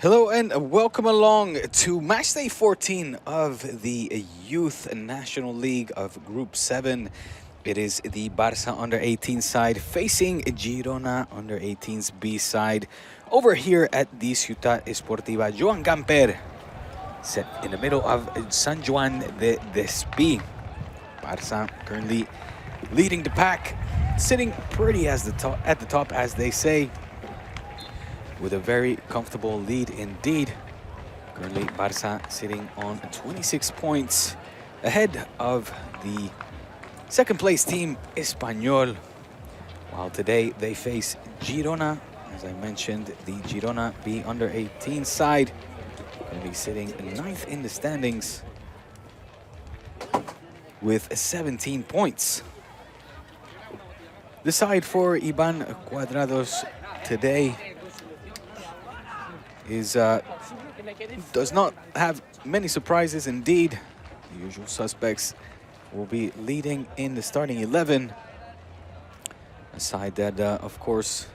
Hello and welcome along to matchday 14 of the Youth National League of Group 7. It is the Barça under-18 side facing Girona under-18's B side. Over here at the Ciutat Esportiva Joan Gamper, set in the middle of San Juan de Despí. Barça currently leading the pack, sitting pretty at the top, as they say, with a very comfortable lead indeed. Currently, Barça sitting on 26 points ahead of the second place team, Espanyol. While today they face Girona, as I mentioned, the Girona B under-18 side, currently sitting 9th in the standings with 17 points. The side for Ivan Cuadrados today does not have many surprises indeed. The usual suspects will be leading in the starting 11. A side that, of course,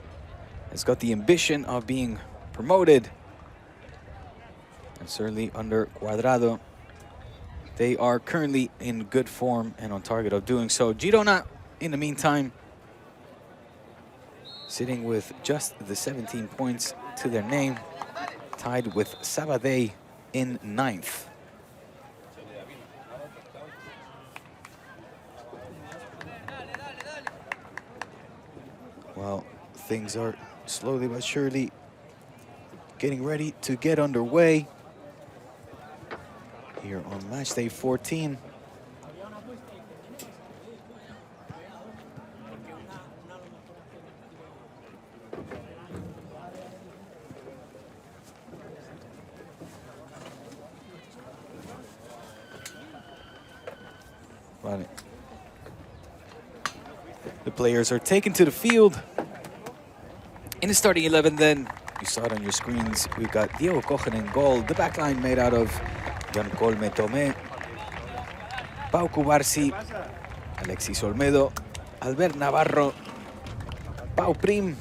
has got the ambition of being promoted. And certainly under Cuadrado, they are currently in good form and on target of doing so. Girona, in the meantime, sitting with just the 17 points to their name, tied with Sabadell in 9th. Well, things are slowly but surely getting ready to get underway here on matchday 14. The players are taken to the field. In the starting 11 then, you saw it on your screens, we've got Diego Cohen in goal. The backline made out of Jan Colme Tomé, Pau Cubarsi, Alexis Olmedo, Albert Navarro, Pau Prim,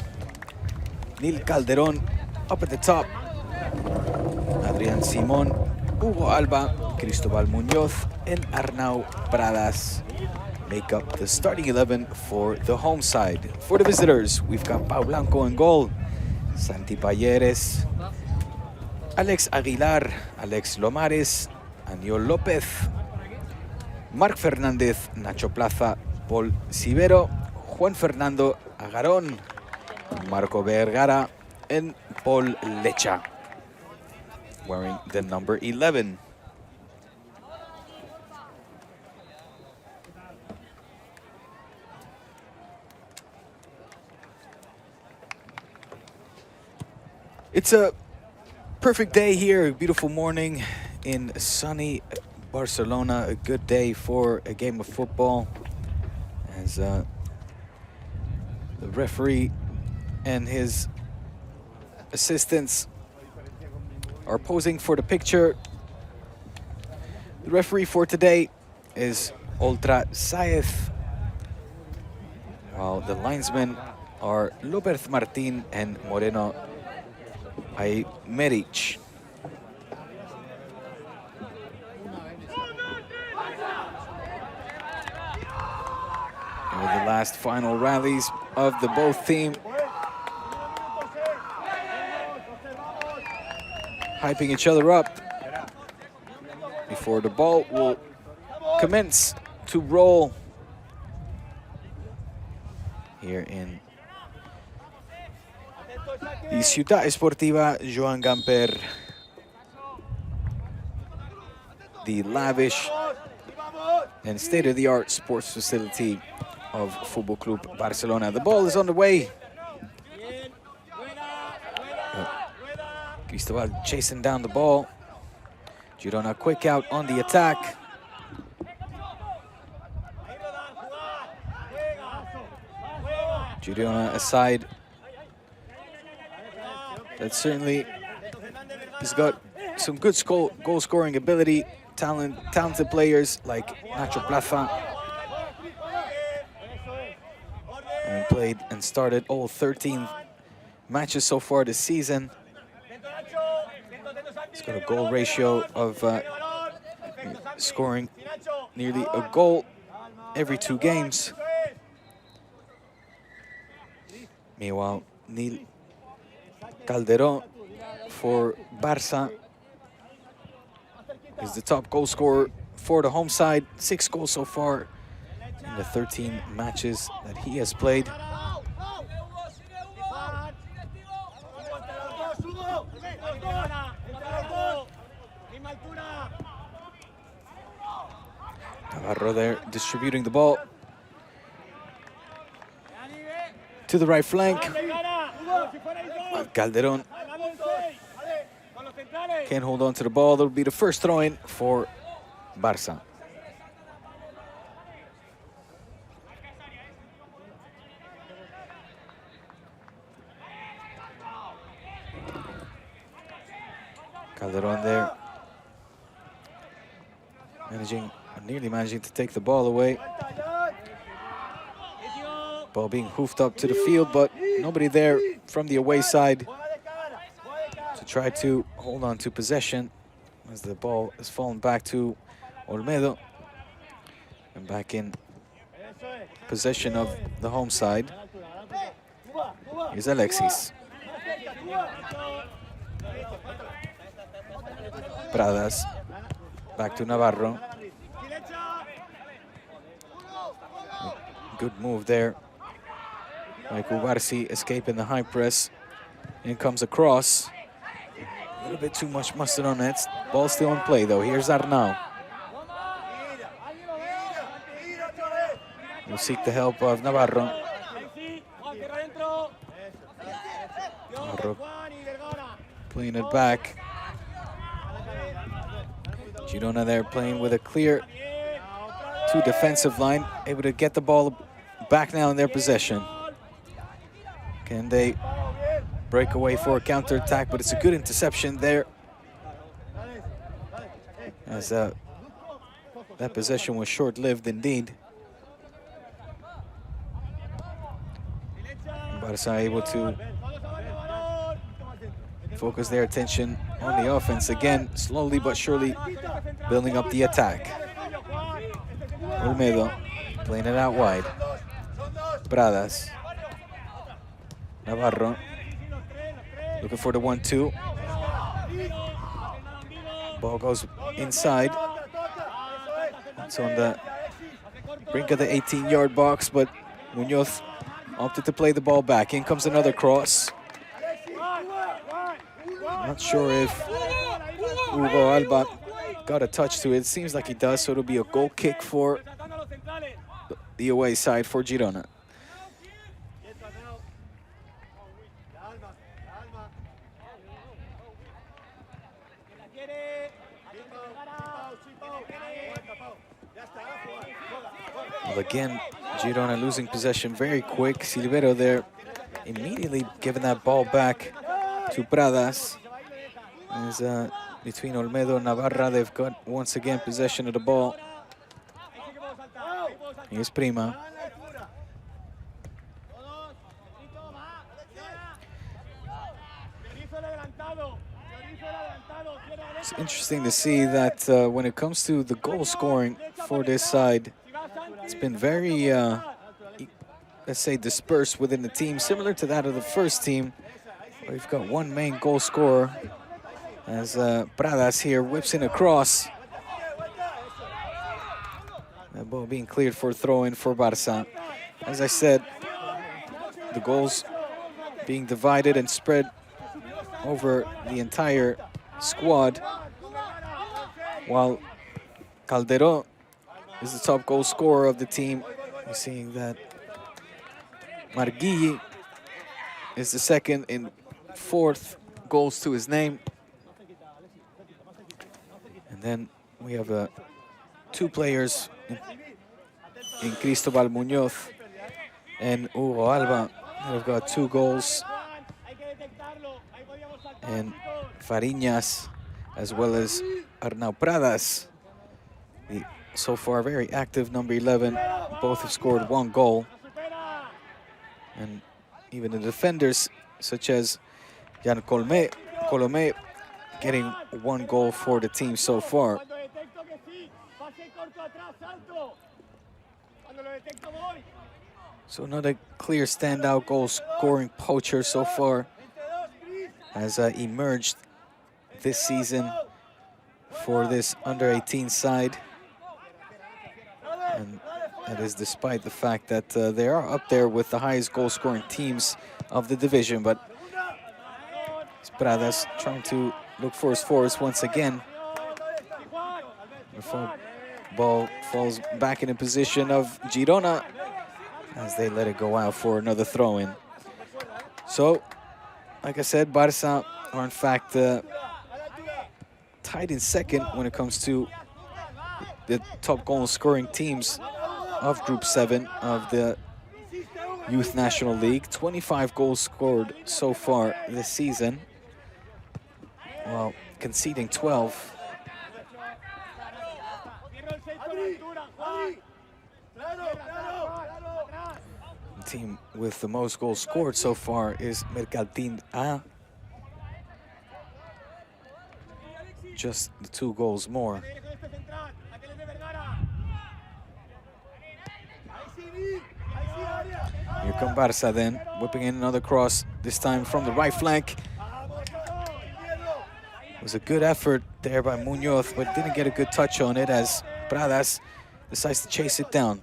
Nil Calderón. Up at the top, Adrián Simón, Hugo Alba, Cristobal Muñoz, and Arnau Pradas make up the starting 11 for the home side. For the visitors, we've got Pau Blanco in goal, Santi Payeres, Alex Aguilar, Alex Lomares, Aniol López, Marc Fernández, Nacho Plaza, Paul Civero, Juan Fernando Agarón, Marco Vergara, and Paul Lecha, wearing the number 11. It's a perfect day here, a beautiful morning in sunny Barcelona. A good day for a game of football, as the referee and his assistants are posing for the picture. The referee for today is Oltra Saez, while the linesmen are López Martín and Moreno Aymerich. And with the last final rallies of the both team, hyping each other up before the ball will commence to roll here in the Ciutat Esportiva Joan Gamper, the lavish and state-of-the-art sports facility of Football Club Barcelona. The ball is on the way. Cristobal chasing down the ball. Girona quick out on the attack. Girona aside that certainly has got some good goal-scoring ability, talented players like Nacho Plaza, and played and started all 13 matches so far this season. He's got a goal ratio of scoring nearly a goal every 2 games. Meanwhile, Nil Calderón for Barça is the top goal scorer for the home side. 6 goals so far in the 13 matches that he has played. Navarro there distributing the ball to the right flank. Calderón can't hold on to the ball. That'll be the first throw-in for Barça. Calderón there nearly managing to take the ball away. Ball being hoofed up to the field, but nobody there from the away side to try to hold on to possession as the ball is fallen back to Olmedo. And back in possession of the home side. Here's Alexis. Pradas. Back to Navarro. Good move there. Like Ubarsi escaping the high press. In comes across. A little bit too much mustard on that. Ball still in play though. Here's Arnau. We'll seek the help of Navarro. Navarro playing it back. Girona there playing with a clear 2 defensive line, able to get the ball back now in their possession. Can they break away for a counter-attack? But it's a good interception there. As that possession was short-lived indeed. Barça able to focus their attention on the offense again, slowly but surely building up the attack. Olmedo playing it out wide. Pradas. Navarro looking for the 1-2. Ball goes inside. It's on the brink of the 18-yard box, but Munoz opted to play the ball back. In comes another cross. Not sure if Hugo Alba got a touch to it. Seems like he does, so it'll be a goal kick for the away side for Girona. Well, again, Girona losing possession very quick. Silvero there immediately giving that ball back to Pradas. As between Olmedo and Navarra, they've got once again possession of the ball. Here's Prima. It's interesting to see that when it comes to the goal scoring for this side, it's been very, let's say, dispersed within the team, similar to that of the first team. We've got one main goal scorer as Pradas here whips in across. That ball being cleared for throw-in for Barça. As I said, the goals being divided and spread over the entire squad, while Calderón is the top goal scorer of the team. We're seeing that Marguilli is the second in 4th goals to his name. And then we have 2 players in Cristobal Munoz and Hugo Alba that have got 2 goals. And Fariñas, as well as Arnau Pradas, the so far very active number 11, both have scored 1 goal. And even the defenders, such as Jan Colomé, getting one goal for the team so far. So another clear standout goal-scoring poacher so far has emerged this season for this under-18 side. And that is despite the fact that they are up there with the highest goal-scoring teams of the division. But Pradas trying to look for his forwards once again. The ball falls back in the position of Girona as they let it go out for another throw-in. So, like I said, Barça are in fact tied in second when it comes to the top goal-scoring teams of Group 7 of the Youth National League. 25 goals scored so far this season, while conceding 12. The team with the most goals scored so far is Mercantil A. Just the 2 goals more. Here come Barça then, whipping in another cross, this time from the right flank. It was a good effort there by Munoz, but didn't get a good touch on it as Pradas decides to chase it down.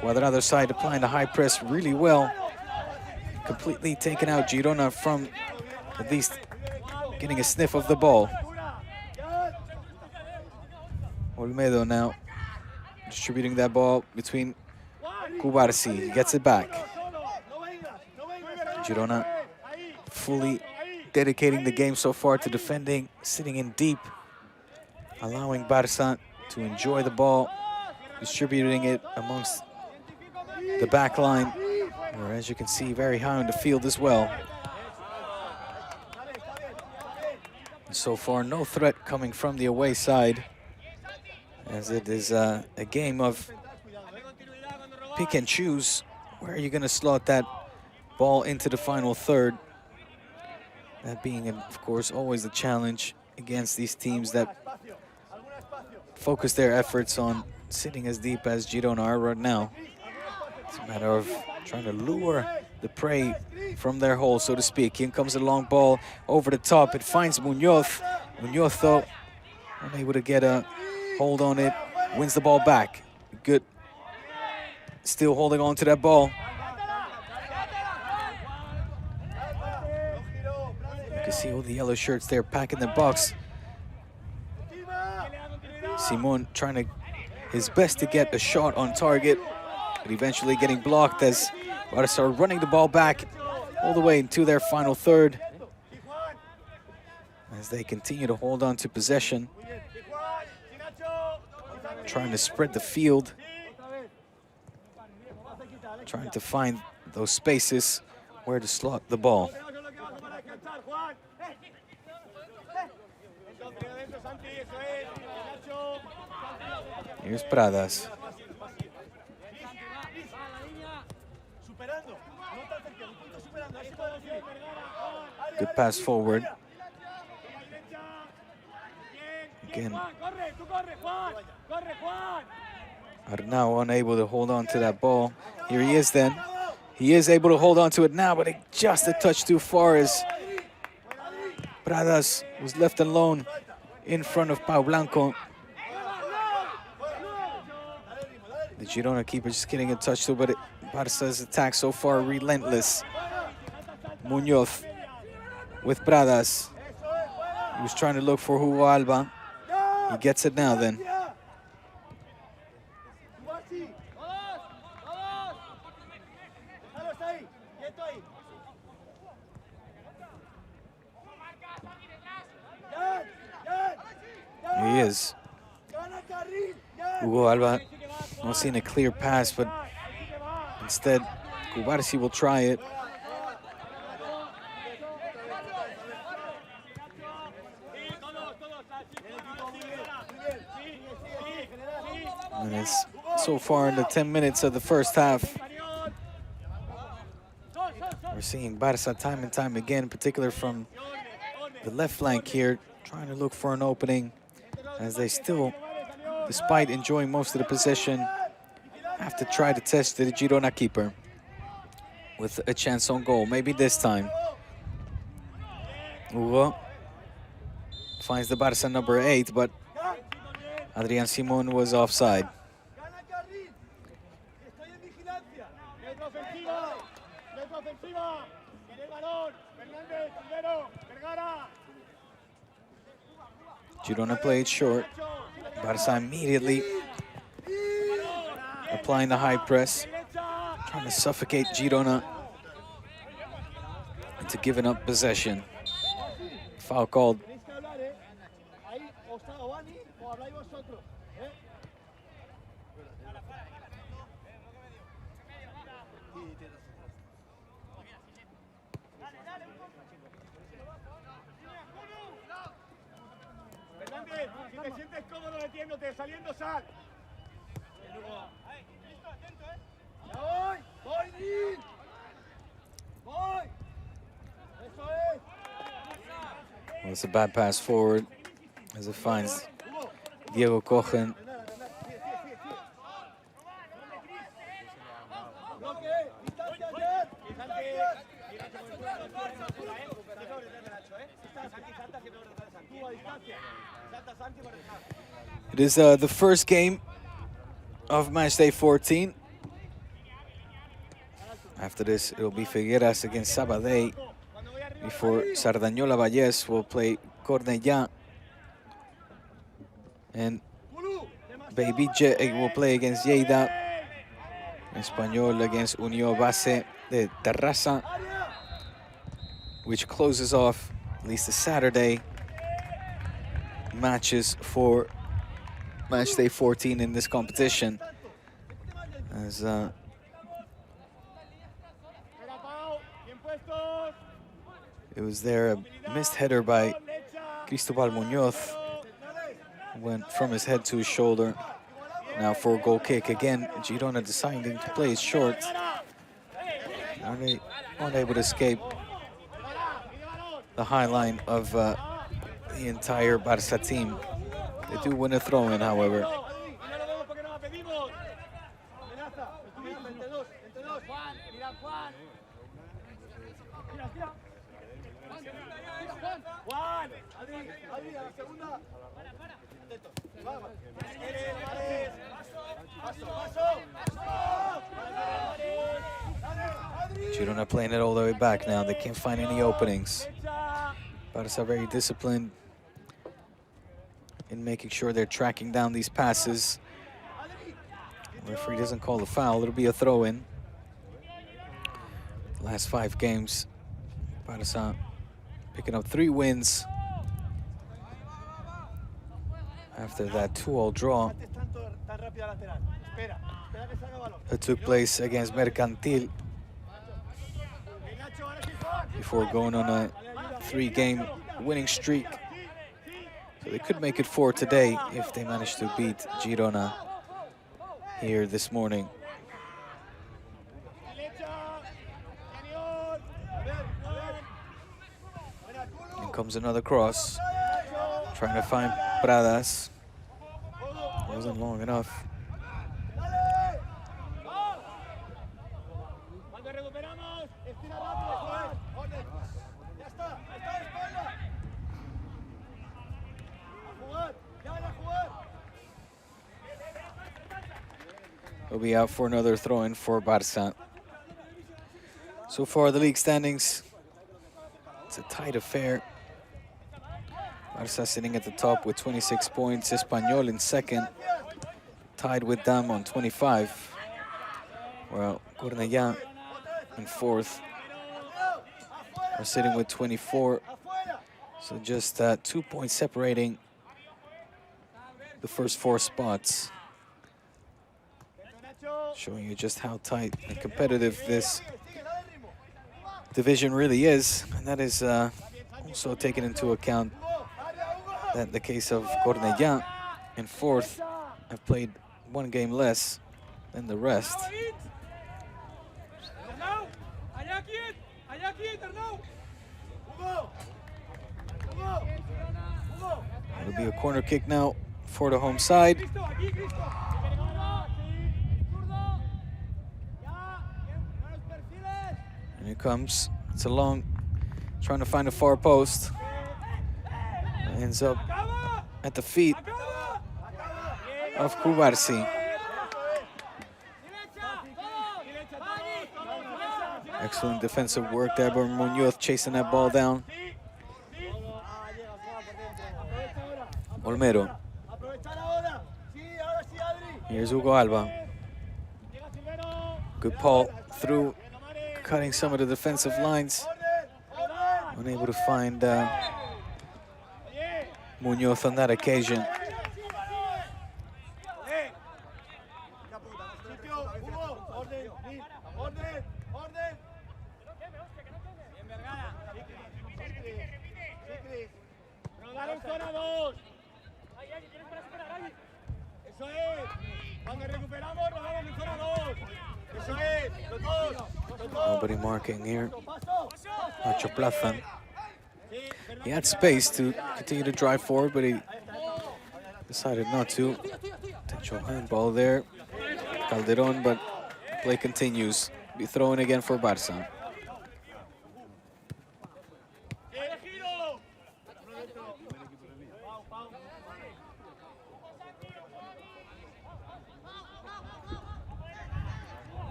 While the other side applying the high press really well, completely taking out Girona from at least getting a sniff of the ball. Olmedo now distributing that ball between Cubarsi. He gets it back. Girona fully dedicating the game so far to defending, sitting in deep, allowing Barça to enjoy the ball, distributing it amongst the back line, or as you can see, very high on the field as well. And so far, no threat coming from the away side, as it is a game of pick and choose. Where are you going to slot that ball into the final third? That being, of course, always the challenge against these teams that focus their efforts on sitting as deep as Girona are right now. It's a matter of trying to lure the prey from their hole, so to speak. In comes a long ball over the top. It finds Munoz. Munoz, though, unable to get a hold on it, wins the ball back. Good. Still holding on to that ball. You can see all the yellow shirts there packing the box. Simon trying his best to get a shot on target, but eventually getting blocked as Barça are running the ball back all the way into their final third as they continue to hold on to possession, trying to spread the field, trying to find those spaces where to slot the ball. Here's Pradas. Good pass forward. Again, Arnau unable to hold on to that ball. Here he is then. He is able to hold on to it now, but just a touch too far as Pradas was left alone in front of Pau Blanco. The Girona keeper just getting in touch too, but Barça's attack so far relentless. Munoz with Pradas. He was trying to look for Hugo Alba. He gets it now then. He is. Hugo Alba not seeing a clear pass, but instead Cubarsi will try it. And it's so far in the 10 minutes of the first half, we're seeing Barça time and time again, in particular from the left flank here, trying to look for an opening as they still, despite enjoying most of the possession, have to try to test the Girona keeper with a chance on goal. Maybe this time. Hugo finds the Barca number 8, but Adrián Simón was offside. Girona played short. Barca immediately applying the high press, trying to suffocate Girona into giving up possession. Foul called. Well, it's a bad pass forward as it finds Diego Cochen. It is the first game of match day 14. After this, it will be Figueras against Sabadell, before Sardañola Vallès will play Cornellà, and Beibige will play against Lleida, Español against Unió Base de Terrassa, which closes off at least the Saturday matches for match day 14 in this competition. As it was there a missed header by Cristobal Muñoz, went from his head to his shoulder. Now for a goal kick again, Girona deciding to play it short. Are they unable to escape the high line of the entire Barca team? They do win a throw-in, however. Girona playing it all the way back now. They can't find any openings. Barca very disciplined in making sure they're tracking down these passes. The referee doesn't call the foul. It'll be a throw-in. Last 5 games, Barca picking up 3 wins after that 2-2 draw that took place against Mercantil before going on a 3-game winning streak. So they could make it 4 today if they manage to beat Girona here this morning. And comes another cross, trying to find Pradas. Wasn't long enough. He'll be out for another throw-in for Barca. So far, the league standings, it's a tight affair. Barca sitting at the top with 26 points. Español in second, tied with them on 25. Well, Cornellà in fourth are sitting with 24. So just 2 points separating the first 4 spots. Showing you just how tight and competitive this division really is. And that is also taken into account that the case of Cornellà in fourth have played 1 game less than the rest. It'll be a corner kick now for the home side. And it comes. It's a long, trying to find a far post. Ends up at the feet of Cubarsi. Excellent defensive work there by Muñoz, chasing that ball down. Olmedo. Here's Hugo Alba. Good ball through, cutting some of the defensive lines. Unable to find Muñoz on that occasion. Nobody marking here. Nacho Plaza. He had space to continue to drive forward, but he decided not to. Potential handball there. Calderon, but play continues. Be throwing again for Barça.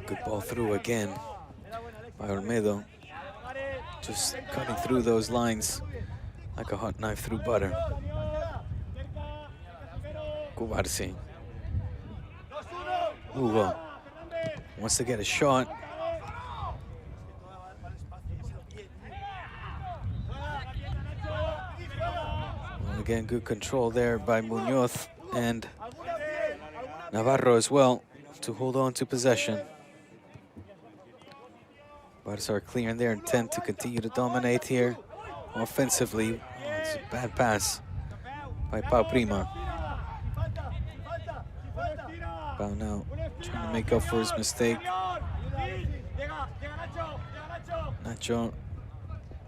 Good ball through again by Olmedo. Just cutting through those lines like a hot knife through butter. Cubarsi. Hugo wants to get a shot. Well, again, good control there by Muñoz and Navarro as well to hold on to possession. Barça are clear in their intent to continue to dominate here offensively. Oh, it's a bad pass by Pau Prima. Pau now trying to make up for his mistake. Nacho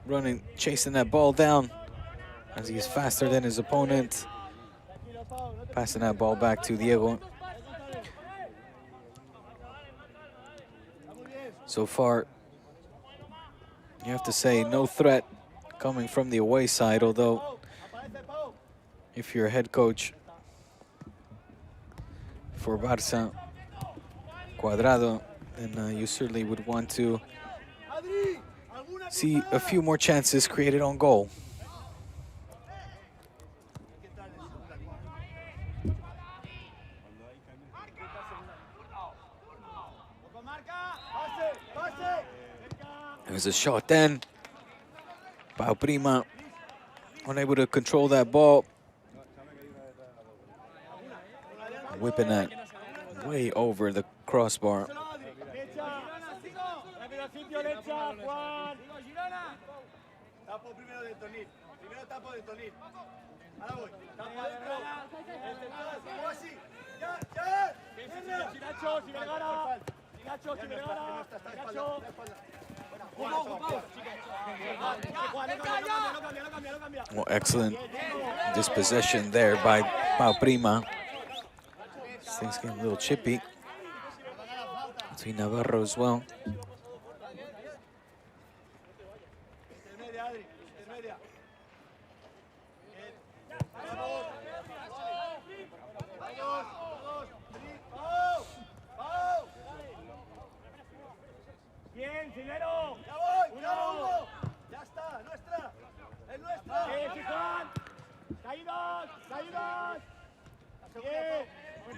running, chasing that ball down as he's faster than his opponent. Passing that ball back to Diego. So far, you have to say no threat coming from the away side, although if you're a head coach for Barça, Cuadrado, then you certainly would want to see a few more chances created on goal. There's a shot then. Pau Prima unable to control that ball. Whipping that way over the crossbar. Well, excellent dispossession there by Pau Prima. This thing's getting a little chippy between Navarro as well.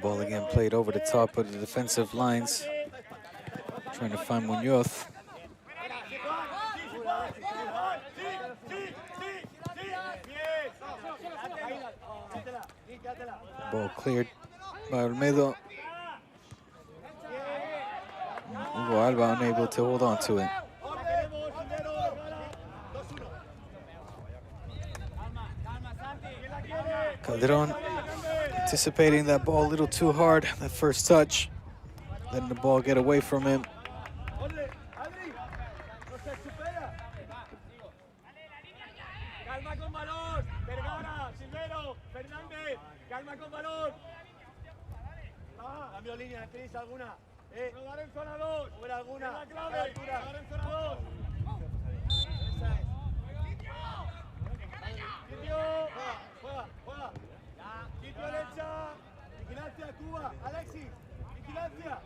Ball again played over the top of the defensive lines. Trying to find Muñoz. Ball cleared by Olmedo. Hugo Alba unable to hold on to it. Calderon anticipating that ball a little too hard, that first touch, letting the ball get away from him. Calma con balón. Cambio línea, Cris, alguna. Rodar en zona 2. Fuera alguna. Es la clave. Rodar en zona 2. Esa es. Sitio. Juega. Sitio derecha. Vigilancia, Cuba. Alexis. Vigilancia.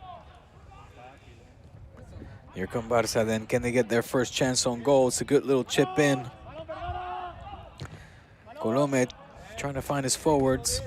Here come Barça then. Can they get their first chance on goal? It's a good little chip in. Colome trying to find his forwards.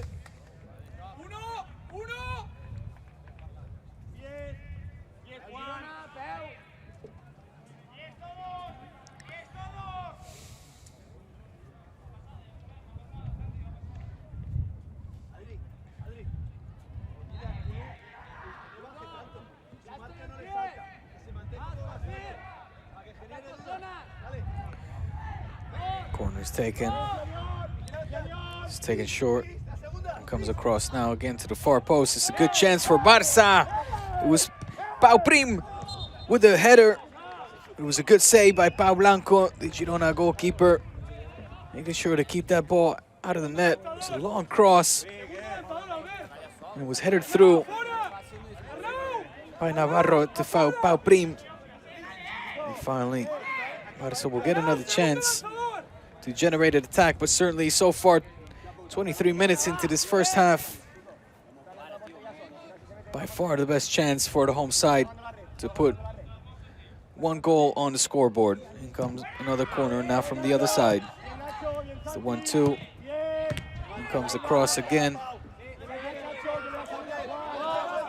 Corner's taken. It's taken short. And comes across now again to the far post. It's a good chance for Barça. It was Pau Prim with the header. It was a good save by Pau Blanco, the Girona goalkeeper, making sure to keep that ball out of the net. It's a long cross. And it was headed through by Navarro to Pau Prim. And finally, Barça will get another chance to generate an attack, but certainly so far, 23 minutes into this first half, by far the best chance for the home side to put one goal on the scoreboard. In comes another corner now from the other side. It's the 1-2. In comes the cross again.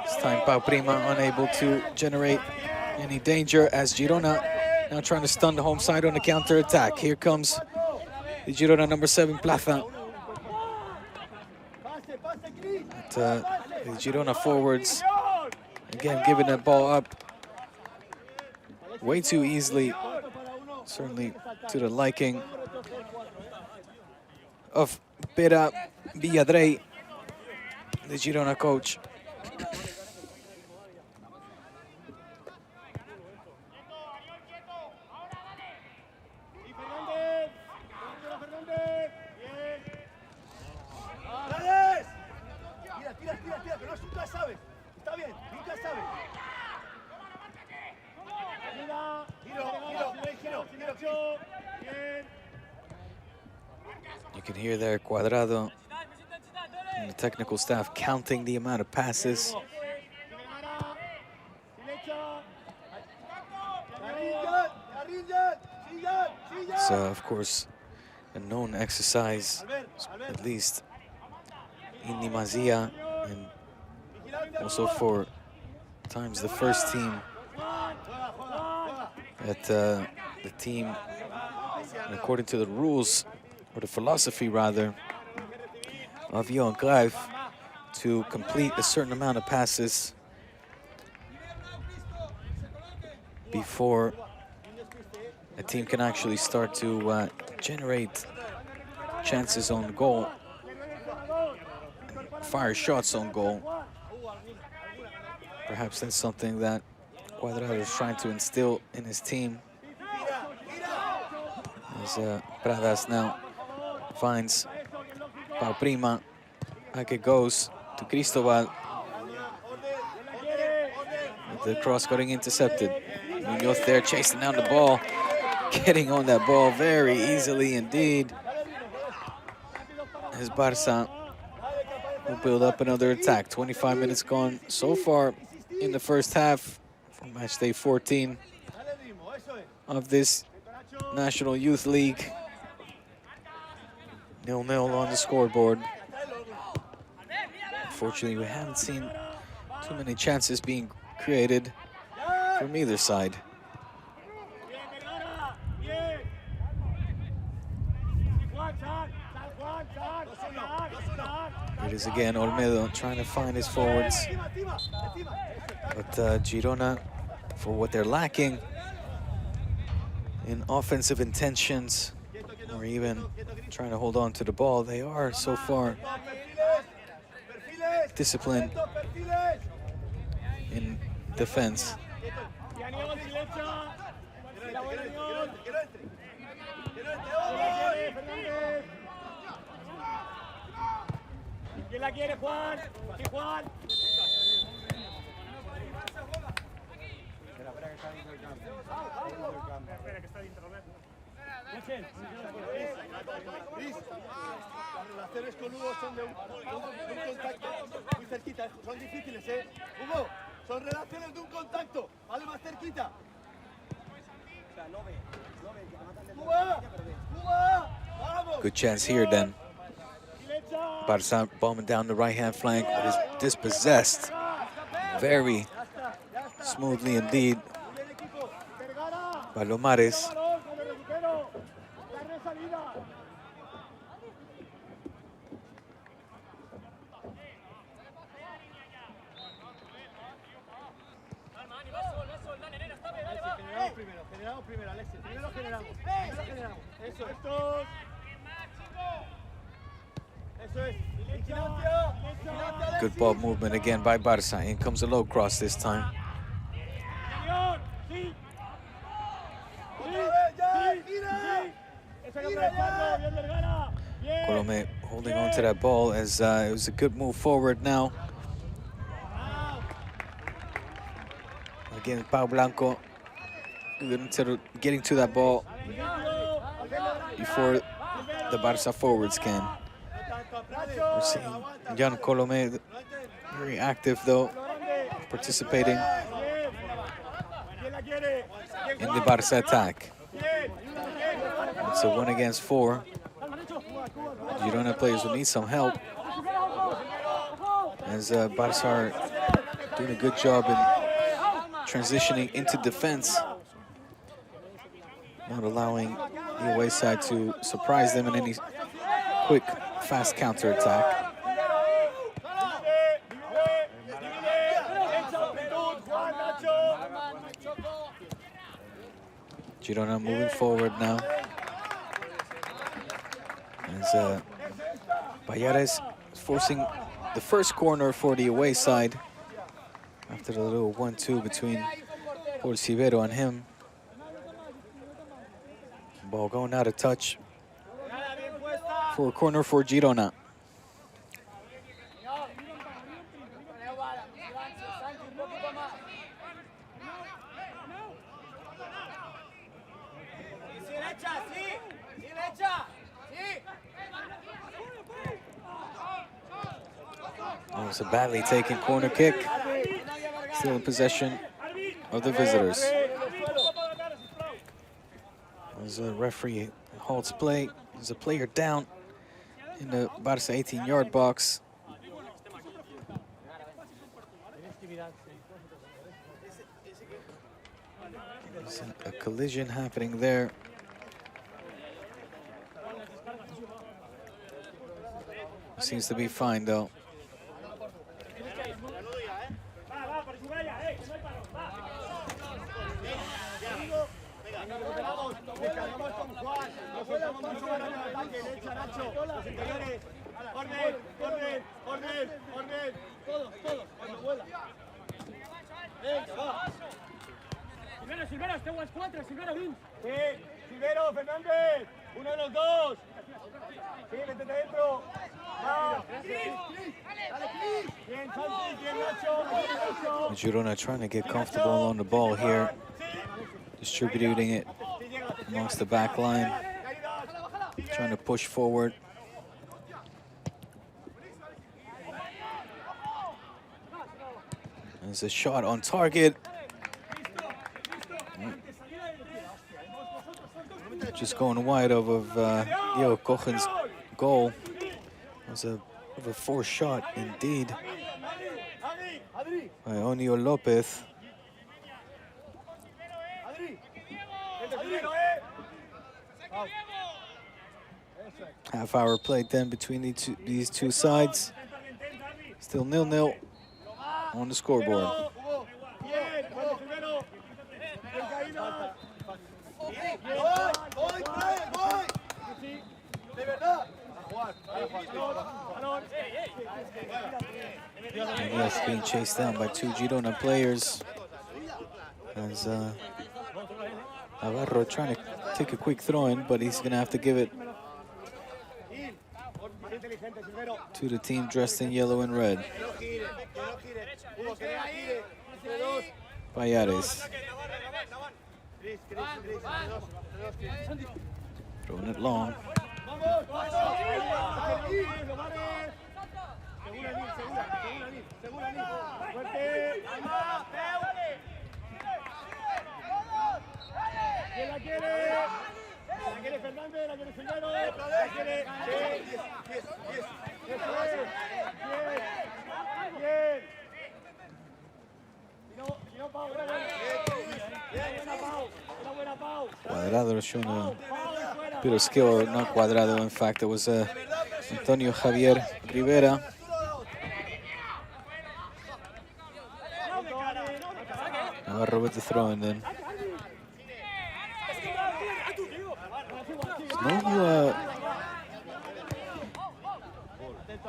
This time Pau Prima unable to generate any danger as Girona now trying to stun the home side on the counter-attack. Here comes the Girona number 7, Plaza. But, the Girona forwards, again, giving that ball up way too easily, certainly to the liking of Pera Villadrey, the Girona coach. You can hear there Cuadrado and the technical staff counting the amount of passes. It's, of course, a known exercise, at least in Nimazia, and also for times the first team that the team, according to the rules, or the philosophy rather, of Johan Cruyff, to complete a certain amount of passes before a team can actually start to generate chances on goal, fire shots on goal. Perhaps that's something that Cuadrado is trying to instill in his team. As Pradas now finds Pau Prima. Back it goes to Cristobal. With the cross getting intercepted. Munoz there chasing down the ball. Getting on that ball very easily indeed. As Barça will build up another attack. 25 minutes gone so far in the first half for match day 14 of this National Youth League. 0-0 on the scoreboard. Unfortunately, we haven't seen too many chances being created from either side. It is again Olmedo trying to find his forwards. But Girona, for what they're lacking in offensive intentions, or even trying to hold on to the ball, they are so far disciplined in defense. ¿Quién la quiere, Juan? Sí, Juan. Luis, las relaciones con Hugo son de un contacto muy cerquita, son difíciles, ¿eh? Hugo, son relaciones de un contacto, ¿vale? Más cerquita. ¡Cuba! ¡Cuba! ¡Vamos! Good chance here then. Barca bombing down the right-hand flank, but is dispossessed very smoothly indeed by Lomares. Generamos primero, Alexis. Primero generamos. Eso es. Eso es. Good ball movement again by Barca. In comes a low cross this time. Colome holding on to that ball as it was a good move forward now. Again, Pau Blanco getting to that ball before the Barca forwards can. We're seeing Jan Colome very active though, participating in the Barca attack. It's a 1 against 4. Girona players will need some help as Barca are doing a good job in transitioning into defense, not allowing the away side to surprise them in any quick, fast counter-attack. Girona moving forward now. As Payares is forcing the first corner for the away side after the little 1-2 between Porcivero and him. Ball going out of touch for a corner for Girona. Oh, it's a badly taken corner kick. Still in possession of the visitors. As a referee halts play, there's a player down in the Barca 18-yard box. There's a collision happening there. Seems to be fine though. Silvero, este es 4, Silvero, bien. Sí, Silvero, Fernández, uno de los dos. Sí, vete dentro. Girona trying to get comfortable on the ball here, distributing it amongst the back line, trying to push forward. There's a shot on target. Just going wide of Diego Cochen's goal. It was a forced shot indeed by Onio Lopez. Half hour played then between these two sides. Still 0-0 on the scoreboard. Yes, being chased down by 2 Girona players. As Navarro trying to take a quick throw in, but he's going to have to give it to the team dressed in yellow and red. Payares. Throwing it long. Cuadrado showing a bit of skill, or not Cuadrado, in fact, it was Antonio Javier Rivera. Navarro with the throw, and then no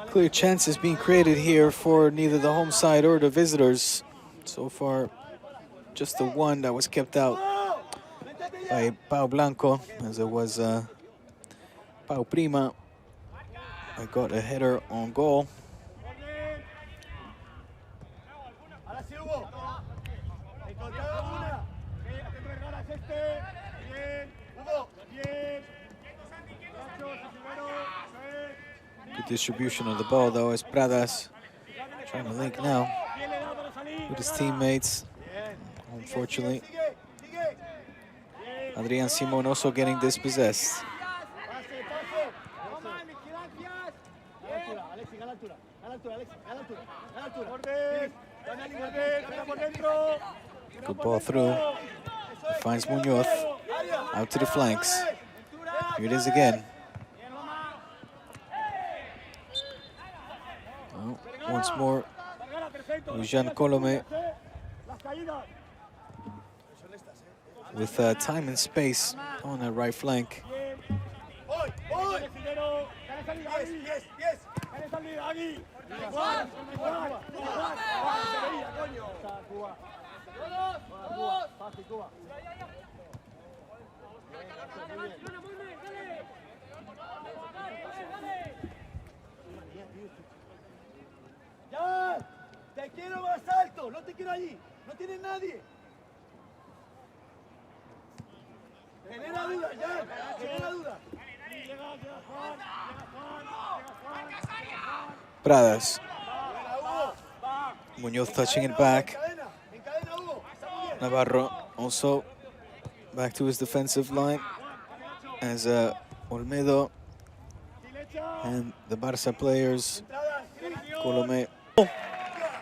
clear chances being created here for neither the home side or the visitors. So far, just the one that was kept out by Pau Blanco, as it was Pau Prima. I got a header on goal. Good distribution of the ball, though, as Pradas trying to link now with his teammates. Unfortunately, Adrian Simon also getting dispossessed. Good ball through. He finds Munoz out to the flanks. Here it is again. Oh, once more, Jean Colome with time and space on that right flank. ¡Ya! ¡Te quiero más alto! ¡No te quiero allí! ¡No tienes nadie! ¡Genera duda, ya! ¡Genera duda! Pradas. Munoz touching it back. Navarro also back to his defensive line as Olmedo and the Barça players. Colome.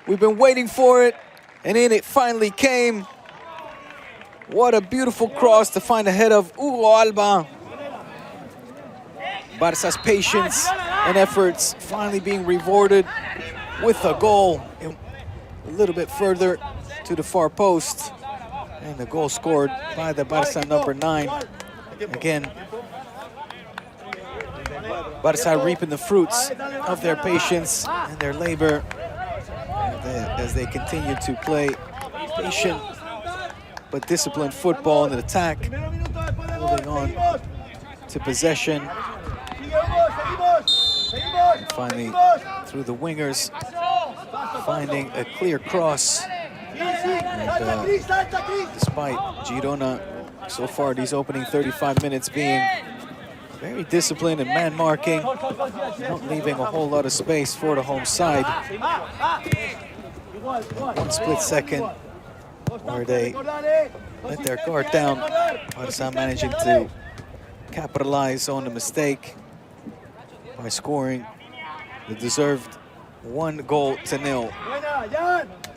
We've been waiting for it, and in it finally came. What a beautiful cross to find ahead of Hugo Alba. Barça's patience and efforts finally being rewarded with a goal a little bit further to the far post. And the goal scored by the Barça number 9. Again, Barça reaping the fruits of their patience and their labor as they continue to play patient but disciplined football in the attack, holding on to possession. And finally, through the wingers, finding a clear cross. And, despite Girona, so far these opening 35 minutes being very disciplined and man marking, not leaving a whole lot of space for the home side. One split second where they let their guard down. Barça managing to capitalize on the mistake by scoring the deserved 1-0.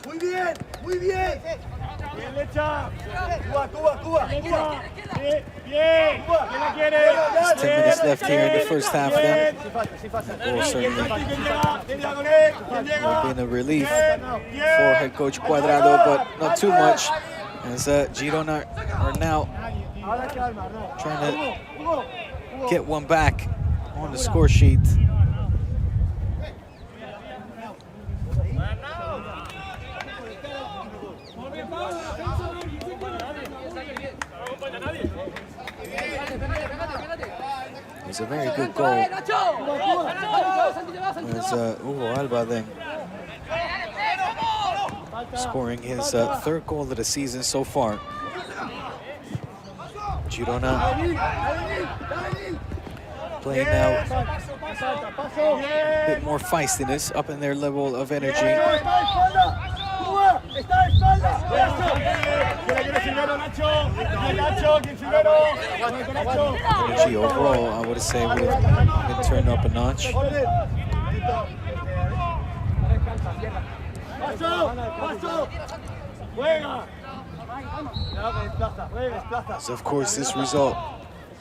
Muy bien, muy bien. Bien lecha. Cuba, Cuba, Cuba, Cuba. Bien. There's 10 minutes left here in the first half then. Goal certainly been a relief for head coach Cuadrado, but not too much, as Girona are now trying to get one back on the score sheet. was a very good goal. As Hugo Alba then scoring his third goal of the season so far. Girona playing now a bit more feistiness, up in their level of energy. Energy overall, I would say, would have been turned up a notch. So of course this result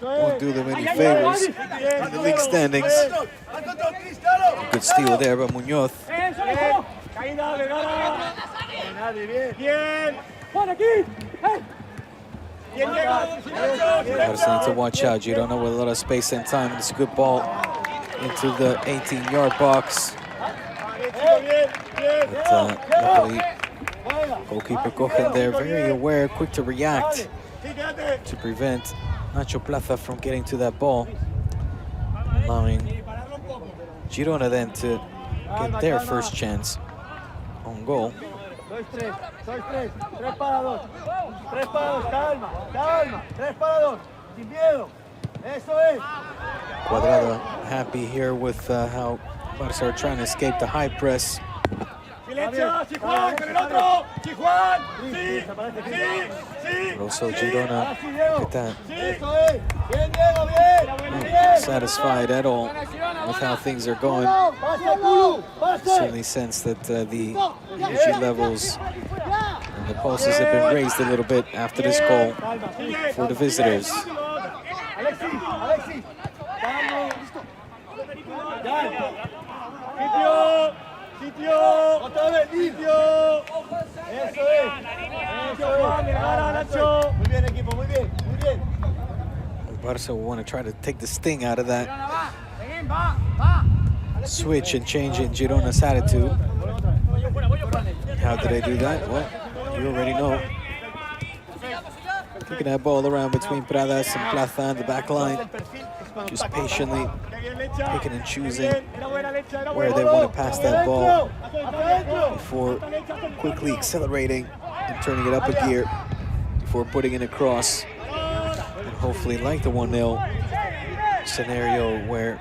won't do them any favors in the league standings. A good steal there by Muñoz. Barca need to watch out. Girona with a lot of space and time. It's a good ball into the 18-yard box. But luckily, goalkeeper Cohen there, very aware, quick to react to prevent Nacho Plaza from getting to that ball, allowing Girona then to get their first chance on goal. Cuadrado happy here with how Barca are trying to escape the high press. Also Girona, look at that. Not satisfied at all with how things are going. Certainly sense that the energy levels and the pulses have been raised a little bit after this goal for the visitors. Barca will want to try to take the sting out of that switch and change in Girona's attitude. How do they do that? Well, you already know. Kicking that ball around between Pradas and Plaza and the back line. Just patiently picking and choosing where they want to pass that ball before quickly accelerating and turning it up a gear before putting it across. And hopefully, like the 1-0 scenario where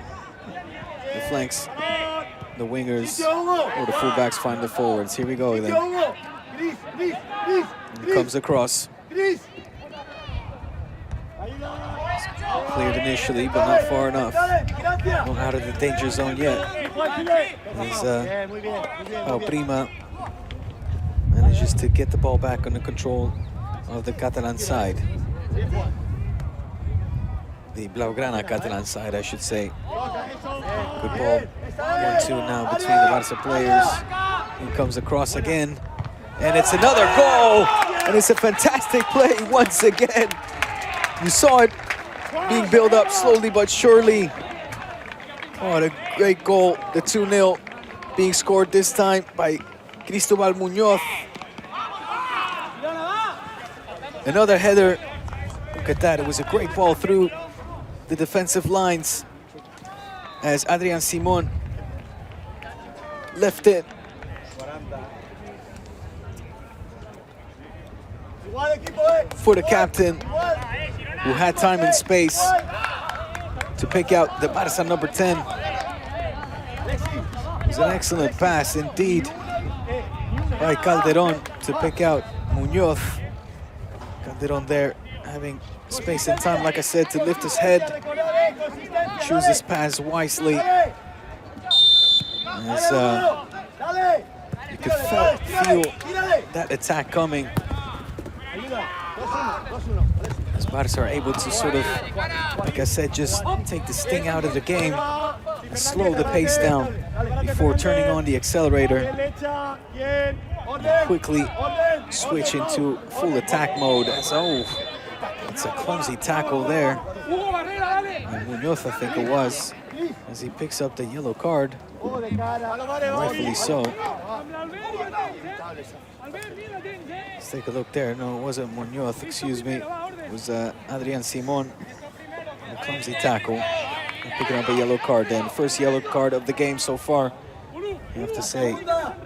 the flanks, the wingers, or the fullbacks find the forwards. Here we go then. It comes across. Cleared initially, but not far enough. Not out of the danger zone yet. As Pau Prima manages to get the ball back under control of the Catalan side. The Blaugrana Catalan side, I should say. Good ball. 1-2 now between the Barca players. He comes across again. And it's another goal! And it's a fantastic play once again. You saw it being built up slowly but surely. Oh, what a great goal. The 2-0 being scored this time by Cristobal Muñoz. Another header. Look at that. It was a great ball through the defensive lines as Adrian Simon left it. For the captain, who had time and space to pick out the Barca number 10. It was an excellent pass indeed by Calderon to pick out Muñoz. Calderon there having space and time, like I said, to lift his head, choose his pass wisely. As you could feel that attack coming. As Barca are able to sort of, like I said, just take the sting out of the game and slow the pace down before turning on the accelerator and quickly switch into full attack mode. As, oh, it's a clumsy tackle there. And Muñoz, I think it was, as he picks up the yellow card, rightfully so. Let's take a look there. No, it wasn't Muñoz, excuse me. It was Adrian Simon. A clumsy tackle. picking up a yellow card then. First yellow card of the game so far. You have to say that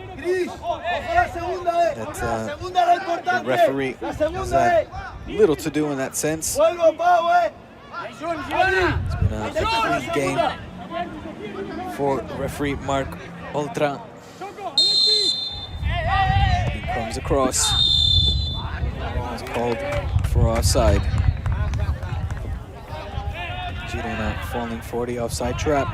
the referee has had little to do in that sense. It's been a clean game for referee Mark Oltra. He comes across. It's called for offside. Girona falling for the offside trap.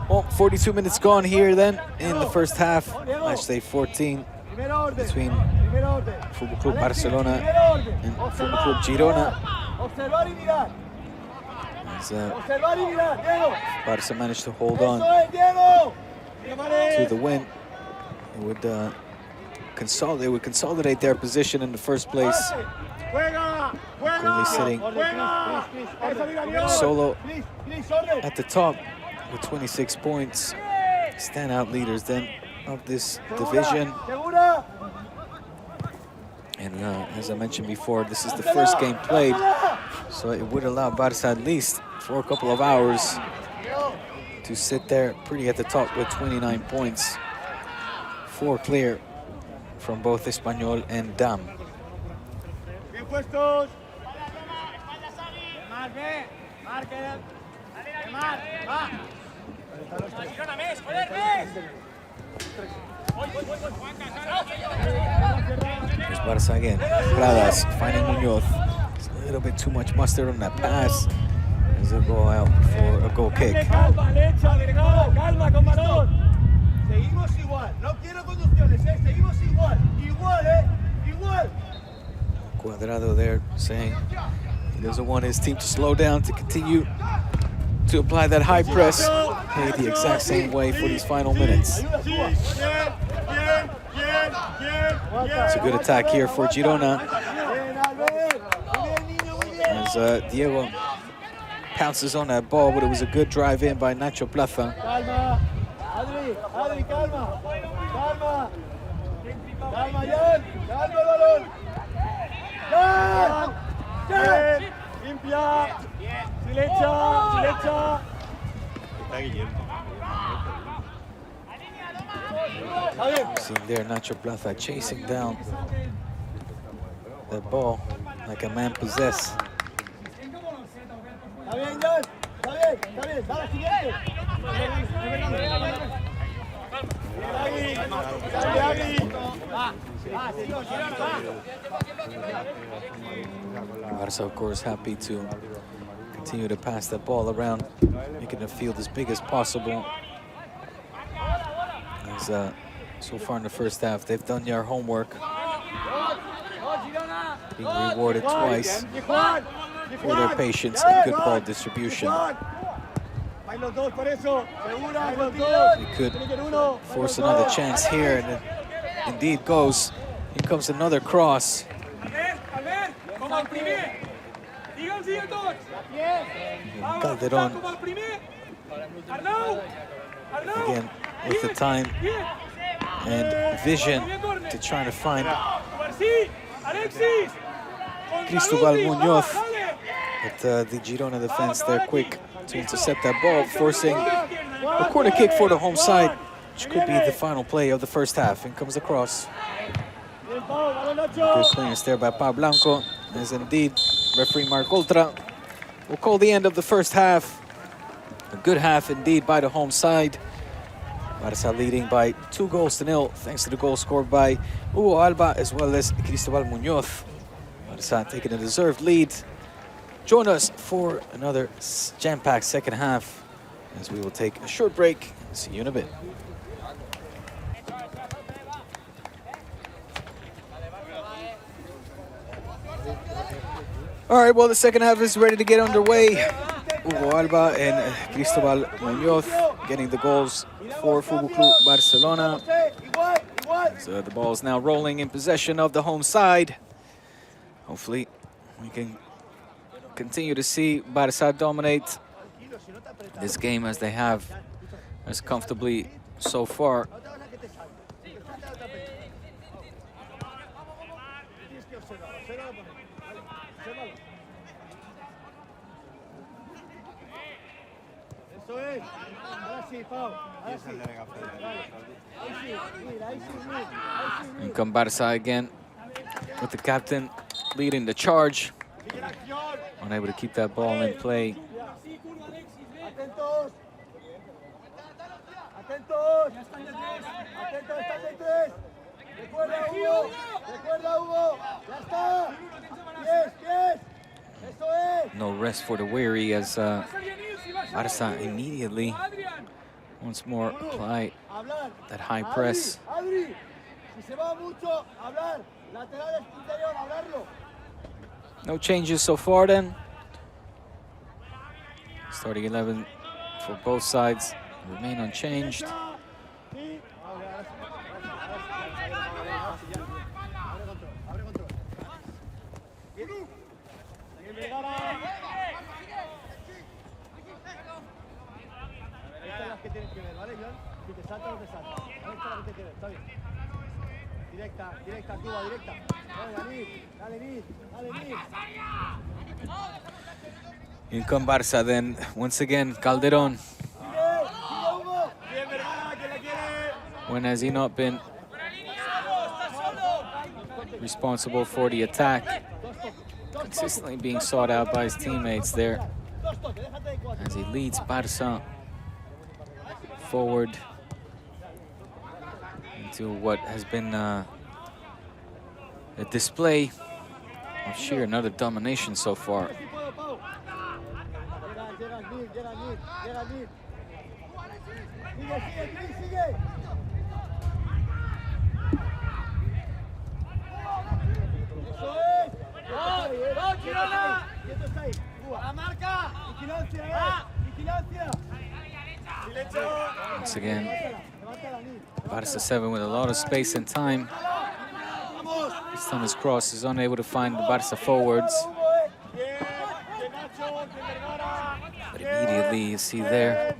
Well, 42 minutes gone here then in the first half. Match day 14 between Football Club Barcelona and Football Club Girona. As Barca managed to hold on to the win, it would consolidate their position in the first place. Currently sitting solo at the top with 26 points. Standout leaders then of this division. And as I mentioned before, this is the first game played, so it would allow Barca at least for a couple of hours to sit there pretty at the top with 29 points. 4 clear from both Espanyol and Dam. Here's Barca again. Pradas finding Muñoz. It's a little bit too much mustard on that pass. As they'll go out for a goal kick. Seguimos igual. No quiero conducciones, seguimos igual. Igual, igual. Cuadrado there saying he doesn't want his team to slow down, to continue to apply that high press. Play the exact same way for these final minutes. It's a good attack here for Girona. As Diego pounces on that ball, but it was a good drive in by Nacho Plaza. Adri, calma. Calma, Jan. Calma el balón. Jan. Limpia. Silencia. See there, Nacho Plaza chasing down that ball like a man possessed. Está bien, Jan. Está bien. Dale, siguiente. Barca, of course, happy to continue to pass that ball around, making the field as big as possible. As, so far in the first half, they've done their homework, being rewarded twice for their patience and good ball distribution. They could force another chance here, and it indeed goes. Here comes another cross. Calderon again with the time and vision to try to find Cristobal Muñoz, but the Girona defense there quick to intercept that ball, forcing a corner kick for the home side, which could be the final play of the first half. And comes across. Good clearance there by Pau Blanco, as indeed referee Mark Oltra will call the end of the first half. A good half indeed by the home side. Barca leading by 2-0 thanks to the goal scored by Hugo Alba as well as Cristobal Muñoz. Barca taking a deserved lead. Join us for another jam-packed second half as we will take a short break. See you in a bit. All right, well, the second half is ready to get underway. Hugo Alba and Cristobal Muñoz getting the goals for Football Club Barcelona. So the ball is now rolling in possession of the home side. Hopefully, we can continue to see Barca dominate this game as they have as comfortably so far. Eso es. Ahora sí, Pau. Ahora sí. Vale. Ahí sí, mira, ahí sí, mira. Ahí sí, And mira. come Barça again with the captain leading the charge. Sigue la acción. Unable to keep that ball in play. Atentos. Atentos. Atentos, están de tres. Recuerda, Hugo. Recuerda, Hugo. Ya está. 10. Eso es. No rest for the weary as Barça immediately once more apply Hablar. that high press. Adri. Si se va mucho, hablar. Lateral interior, hablarlo. No changes so far then. Starting 11 for both sides remain unchanged. Sí. Abre control. Bien, Vergara. Estas son las que tienes que ver, ¿vale, Joan? Si te salta, no te salta. Estas son las que tienes que ver, está bien. Directa, Cuba, directa. Dale, Nid. In come Barça then, once again, Calderón. When has he not been responsible for the attack? Consistently being sought out by his teammates there as he leads Barça forward into what has been a display of sheer and utter domination so far. Once again, Barça 7 with a lot of space and time. This time his cross is unable to find the Barça forwards. But immediately you see there,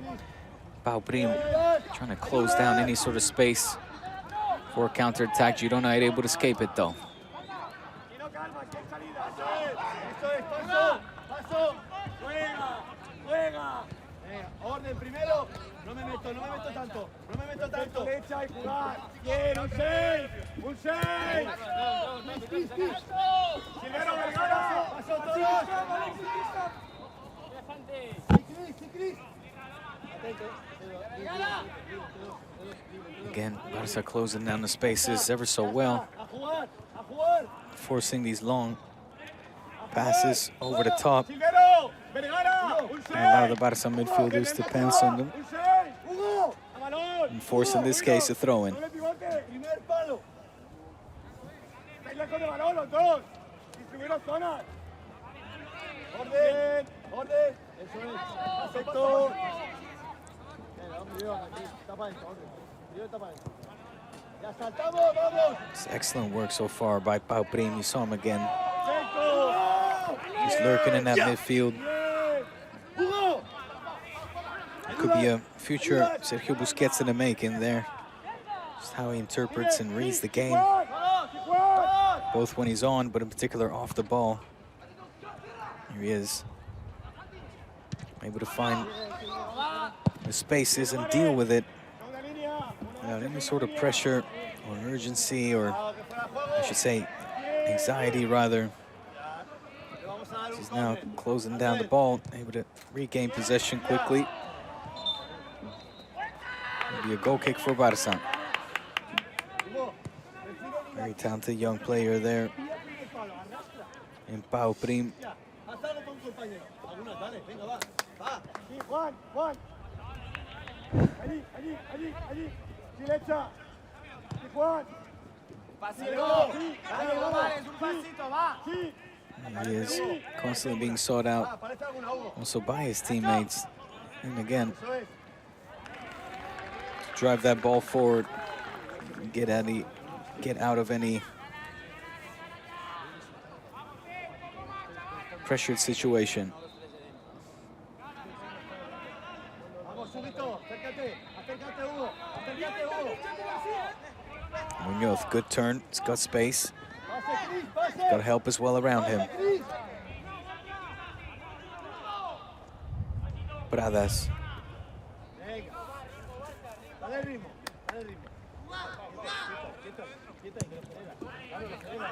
Pau Prim trying to close down any sort of space for a counter-attack. Girona are able to escape it though. Orden primero, no me meto tanto. Derecha y jugar. Bien, un 6. Silvero, Vergara, paso todos. Cris. Again, Barça closing down the spaces ever so well, A jugar. forcing these long passes over the top. Silvero, Vergara, un 6. And a lot of the Barça midfielders to pounce on them Un 6. Hugo, a balón. and force, in this case, a throw-in. Doble pivote, primer palo. Estáis lejos de balón los dos. Distribuiros zonas. Orden. Eso es. Perfecto. Venga, hombre, yo aquí. Tapa adentro, hombre. Yo tapa adentro. Ya saltamos, vamos. It's excellent work so far by Pau Prim. You saw him again. Perfecto. He's lurking in that midfield. Hugo. Could be a future Sergio Busquets in the making there. Just how he interprets and reads the game, both when he's on, but in particular off the ball. Here he is, able to find the spaces and deal with it without any sort of pressure or urgency, or I should say anxiety rather. He's now closing down the ball, able to regain possession quickly. It'll be a goal kick for Barça. Very talented young player there in Pau Prim. Juan. Allí. Derecha. Juan. He is constantly being sought out, also by his teammates. And again, to drive that ball forward, get out of any pressured situation. Munoz, good turn. He's got space. He's got help as well around him. Pradas. Dale ritmo, dale ritmo.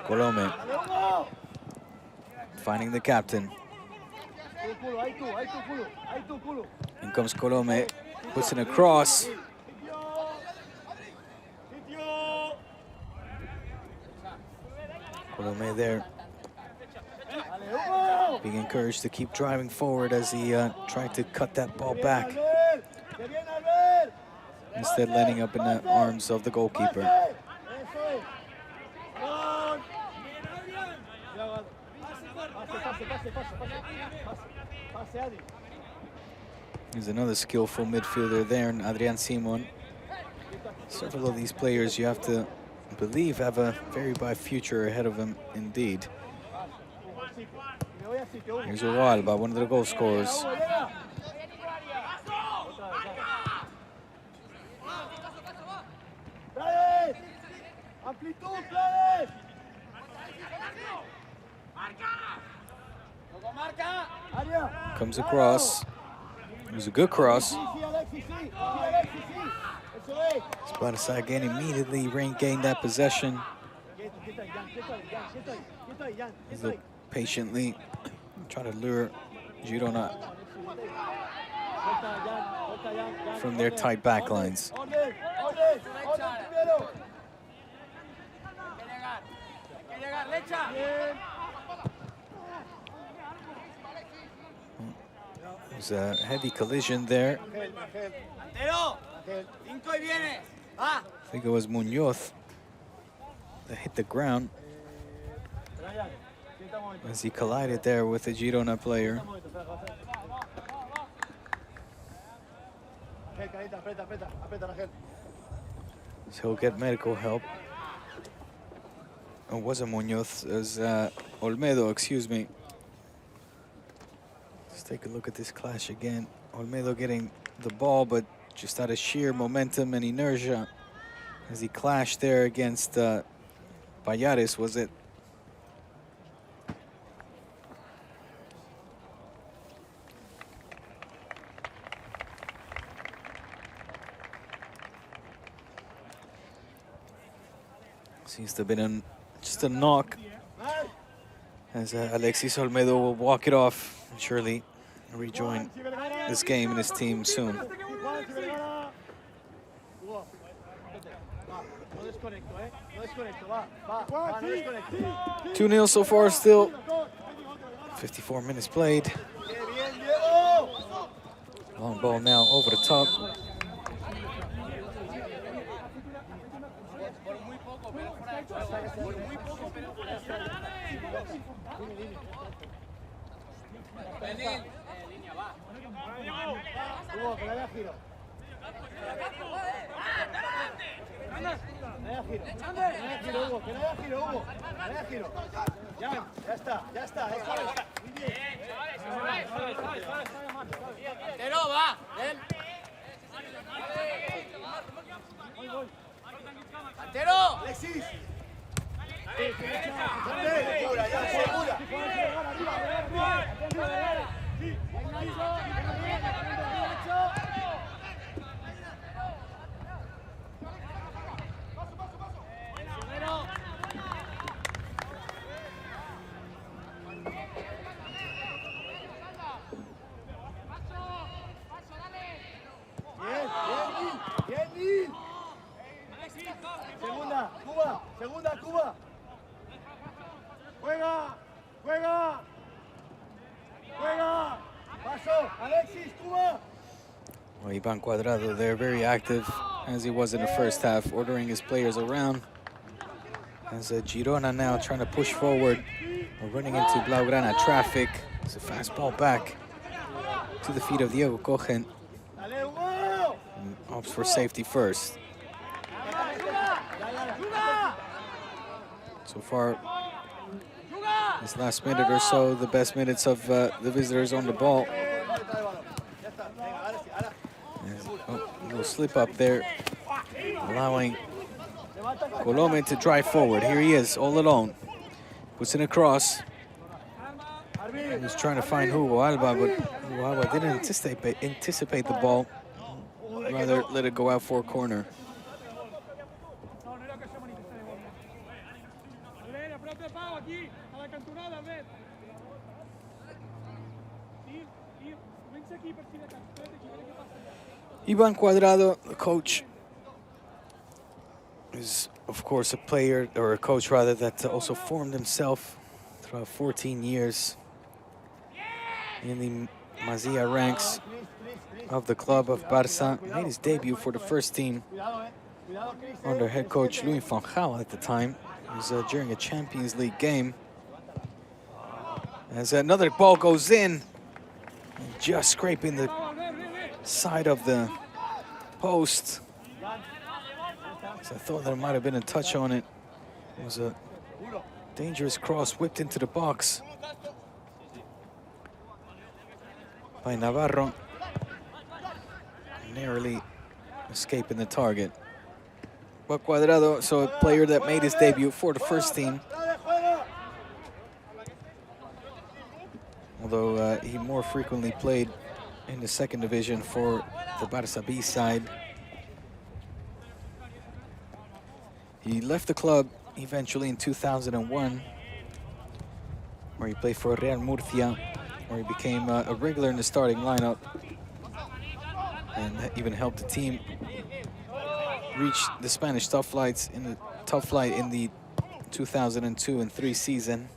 Colome Dale, Hugo. finding the captain. Tu culo, ahí tu culo, ahí tu culo. In comes Colome, puts in a cross. Colome there Dale, Hugo. being encouraged to keep driving forward as he tried to cut that ball back, Albert, que bien, Albert. instead landing up in the arms of the goalkeeper. Eso es. Gol. Pase, Adi. There's another skillful midfielder there, and Adrian Simon. Several of these players you have to believe have a very bright future ahead of them indeed. Here's Alba, one of the goal scorers. Amplitud, Claves. Comes across. It was a good cross. Sparta again immediately regained that possession. He's patiently trying to lure Girona from their tight backlines. There's a heavy collision there. I think it was Munoz that hit the ground as he collided there with a Girona player. So he'll get medical help. It wasn't Munoz, it was Olmedo, excuse me. Let's take a look at this clash again. Olmedo getting the ball, but just out of sheer momentum and inertia as he clashed there against Payares, was it? Seems to have been just a knock as Alexis Olmedo will walk it off and surely rejoin this game and his team soon. 2-0 so far still. 54 minutes played. Long ball now over the top. Alexis. Segunda, Cuba. Juega. Paso, Alexis, Cuba. Well, Ivan Cuadrado there, very active as he was in the first half, ordering his players around. As Girona now trying to push forward. We're running into Blaugrana traffic. It's a fast ball back to the feet of Diego Cohen. And opts for safety first. So far, this last minute or so, the best minutes of the visitors on the ball. A little slip up there, allowing Colome to drive forward. Here he is, all alone. Puts in a cross. He was trying to find Hugo Alba, but Hugo Alba didn't anticipate the ball. rather let it go out for a corner. Ivan Cuadrado, the coach, is of course a player, or a coach rather, that also formed himself throughout 14 years in the Masia ranks of the club of Barça. Made his debut for the first team under head coach Louis van Gaal at the time. It was during a Champions League game. As another ball goes in, just scraping the side of the post. So I thought there might have been a touch on it. It was a dangerous cross whipped into the box by Navarro, narrowly escaping the target. But Cuadrado, so a player that made his debut for the first team, although he more frequently played in the second division for the Barça B side. He left the club eventually in 2001, where he played for Real Murcia, where he became a regular in the starting lineup, and even helped the team reach the Spanish top flight in the 2002 and 3 season.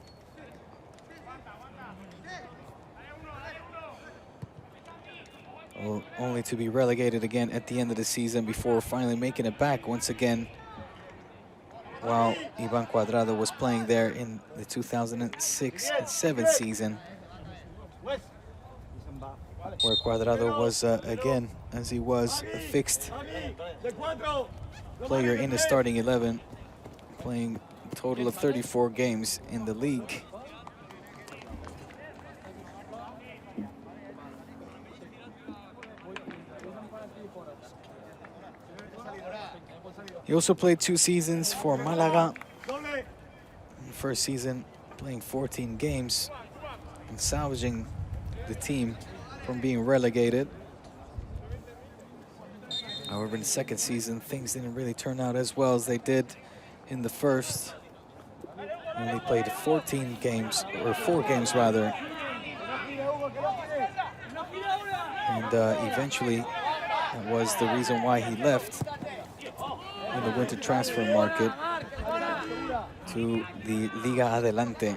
Only to be relegated again at the end of the season before finally making it back once again, while Ivan Cuadrado was playing there in the 2006 and 7 season, where Cuadrado was, again, as he was, a fixed player in the starting 11, playing a total of 34 games in the league. He also played 2 seasons for Malaga. In the first season, playing 14 games and salvaging the team from being relegated. However, in the second season, things didn't really turn out as well as they did in the first. Only played 14 games, or 4 games rather. And eventually, that was the reason why he left in the winter transfer market to the Liga Adelante,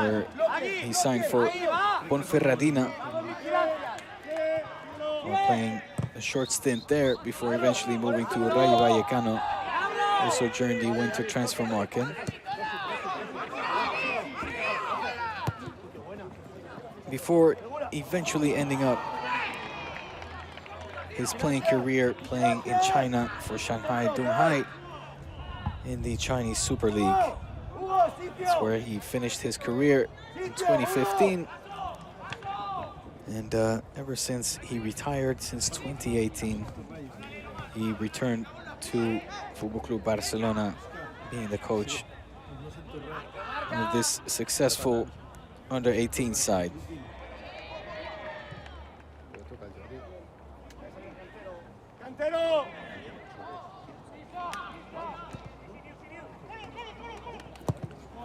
where he signed for Ponferradina, while playing a short stint there before eventually moving to Rayo Vallecano, also during the winter transfer market. Before eventually ending up his playing career playing in China for Shanghai Dunhai in the Chinese Super League. That's where he finished his career in 2015. And ever since he retired, since 2018, he returned to Football Club Barcelona, being the coach of this successful under-18 side.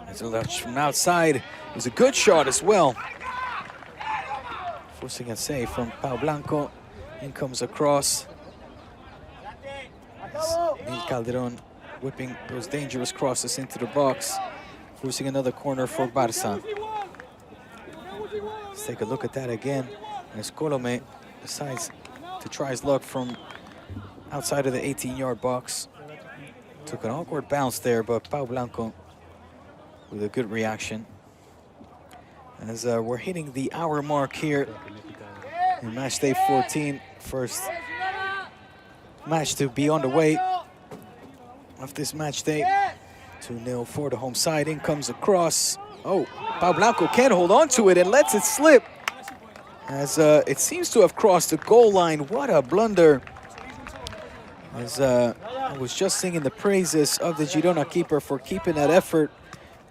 As a left from outside, it was a good shot as well. Forcing a save from Pau Blanco. In comes across. Neil Calderon whipping those dangerous crosses into the box, forcing another corner for Barça. Let's take a look at that again. As Colome decides to try his luck from outside of the 18-yard box. Took an awkward bounce there, but Pau Blanco with a good reaction. As we're hitting the hour mark here in match day 14. First match to be on the way of this match day. 2-0 for the home side. In comes across. Oh, Pau Blanco can't hold on to it and lets it slip, as it seems to have crossed the goal line. What a blunder. As I was just singing the praises of the Girona keeper for keeping that effort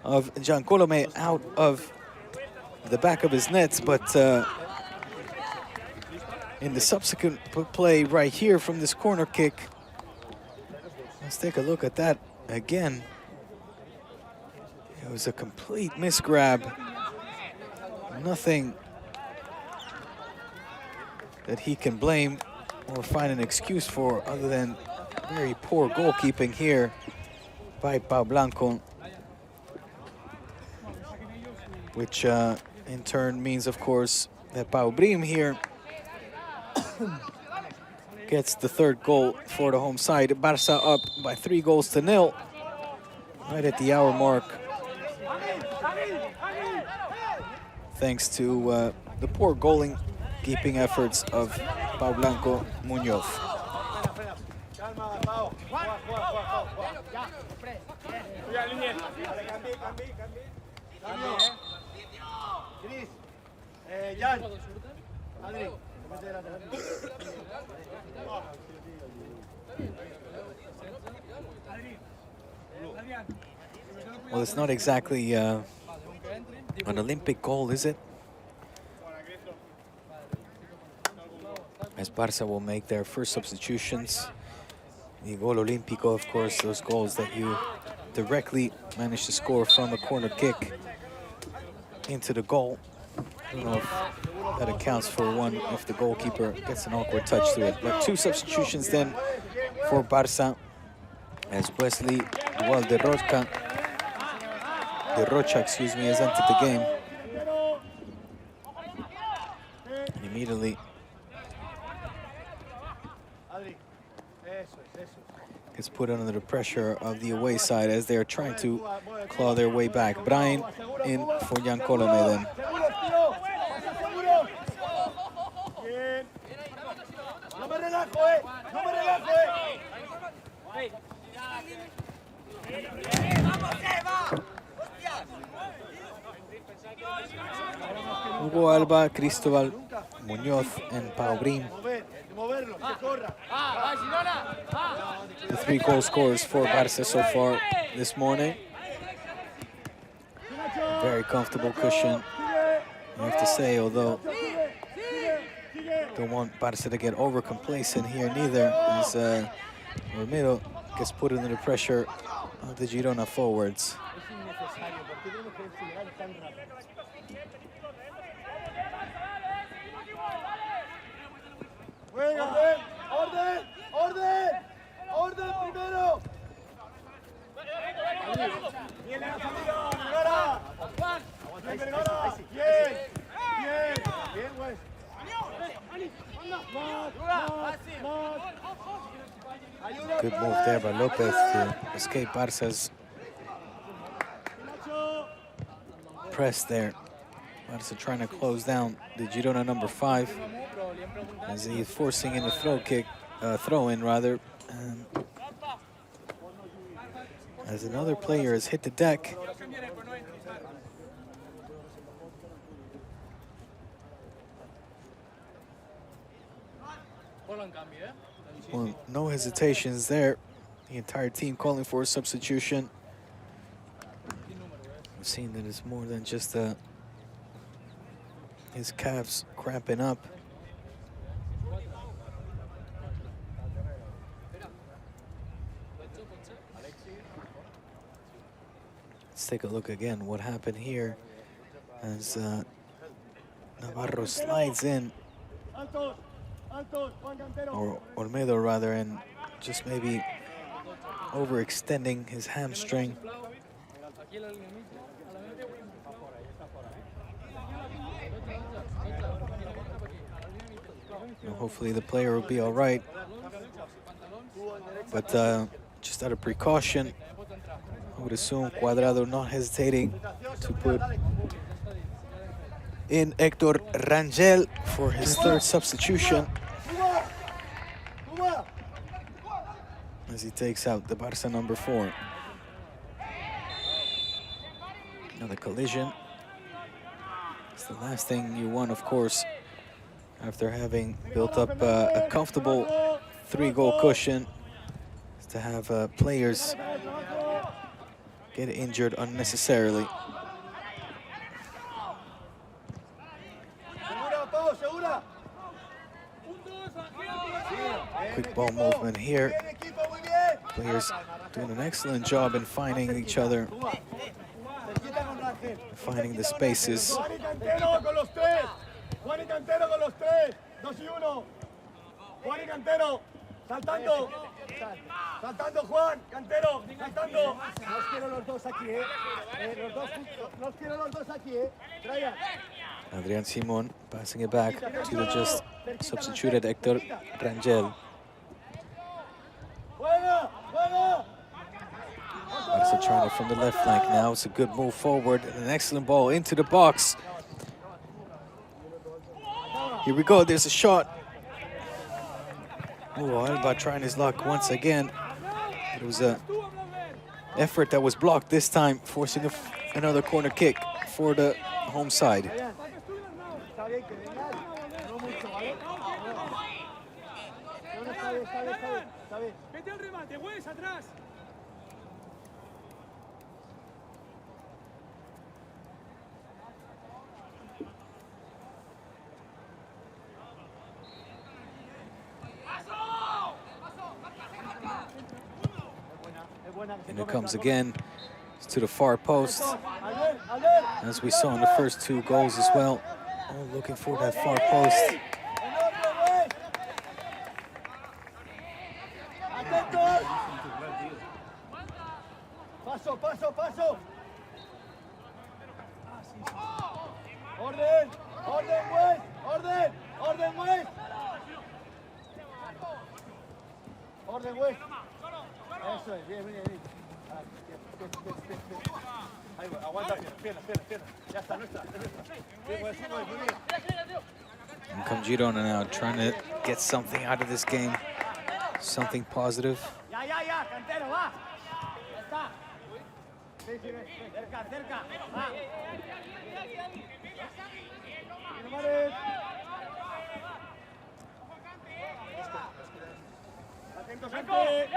of Jean Colome out of the back of his nets, but in the subsequent play right here from this corner kick. Let's take a look at that again. It was a complete misgrab. Nothing that he can blame or find an excuse for other than very poor goalkeeping here by Pau Blanco, which in turn means, of course, that Pau Brim here gets the third goal for the home side. Barça up by 3-0 right at the hour mark, thanks to the poor goalkeeping efforts of Pau Blanco Muñoz. Cris, Jan, Adri, Well, it's not exactly an Olympic goal, is it? As Barça will make their first substitutions. The gol olímpico, of course, those goals that you directly manage to score from a corner kick into the goal. I don't know if that accounts for one if the goalkeeper gets an awkward touch to it. But 2 substitutions then for Barça, as Wesley De Rocha, excuse me, has entered the game. And immediately gets put under the pressure of the away side as they are trying to claw their way back. Brian in for Jan Colome then. Hugo Alba, Cristóbal Muñoz, and Pau Brim. The 3 goal scorers for Barça so far this morning. Very comfortable cushion, I have to say, although don't want Barça to get over complacent here neither, as Romero gets put under the pressure of the Girona forwards. ¡Orden! ¡Orden! ¡Orden primero! ¡Bien, Vergara! ¡Bien, Vergara! ¡Bien! ¡Bien! ¡Bien, Wes! Good move there by Lopez to escape Barça's press there. Barça trying to close down the Girona number 5 as he's forcing in a throw-in rather. As another player has hit the deck. Well, no hesitations there. The entire team calling for a substitution. We've seen that it's more than just his calves cramping up. Let's take a look again what happened here as Navarro slides in, or Olmedo rather, and just maybe overextending his hamstring. Well, hopefully the player will be all right, but just out of precaution, I would assume Cuadrado not hesitating to put in Hector Rangel for his 3rd substitution, as he takes out the Barça number 4. Another collision. It's the last thing you want, of course, after having built up a comfortable 3-goal cushion, is to have players get injured unnecessarily. ball movement here. Players doing an excellent job in finding each other, finding the spaces. Juan y Cantero con los tres. Juan y Cantero con los tres. 2 y 1. Juan y Cantero. Saltando. Saltando Juan. Cantero. Saltando. Los quiero los dos aquí, los quiero los dos aquí, Brian. Adrián Simón passing it back to the just substituted Héctor Rangel. Juega. Juega. Barca trying it from the left flank now. It's a good move forward and an excellent ball into the box. Here we go, there's a shot. Oh, Alba trying his luck once again. It was an effort that was blocked this time, forcing another corner kick for the home side. Vete al remate, güey, atrás. And it comes again to the far post, as we saw in the first 2 goals as well. All looking for that far post. Paso, paso, paso. Orden, orden, güey, orden, orden, güey. Orden, güey. Eso es, bien, bien, bien. Ahí va, aguanta, pierna. Ya está, nuestra, es nuestra. Bien, güey, sí, güey, muy bien. And come Girona now, trying to get something out of this game, something positive. Ya, Cantero, va. Ya está. Sí, cerca, va. Atento, gente.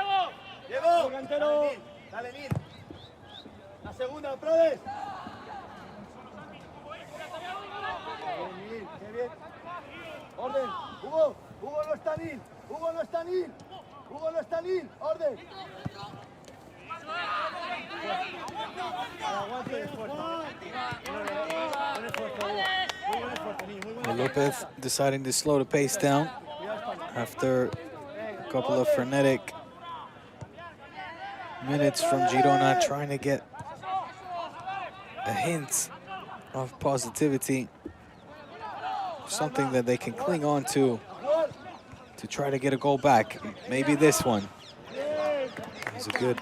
Diego, Cantero. dale, Lin. La segunda, Prodes. Bien, qué bien. Orden, Hugo no está Lin. Hugo no está Lin. Orden. Aguante, esfuerzo. Buen esfuerzo, Hugo. Muy buen esfuerzo, muy buen esfuerzo. Lopez deciding to slow the pace down after a couple of frenetic minutes from Girona, trying to get a hint of positivity, something that they can cling on to try to get a goal back. Maybe this one. It was a good,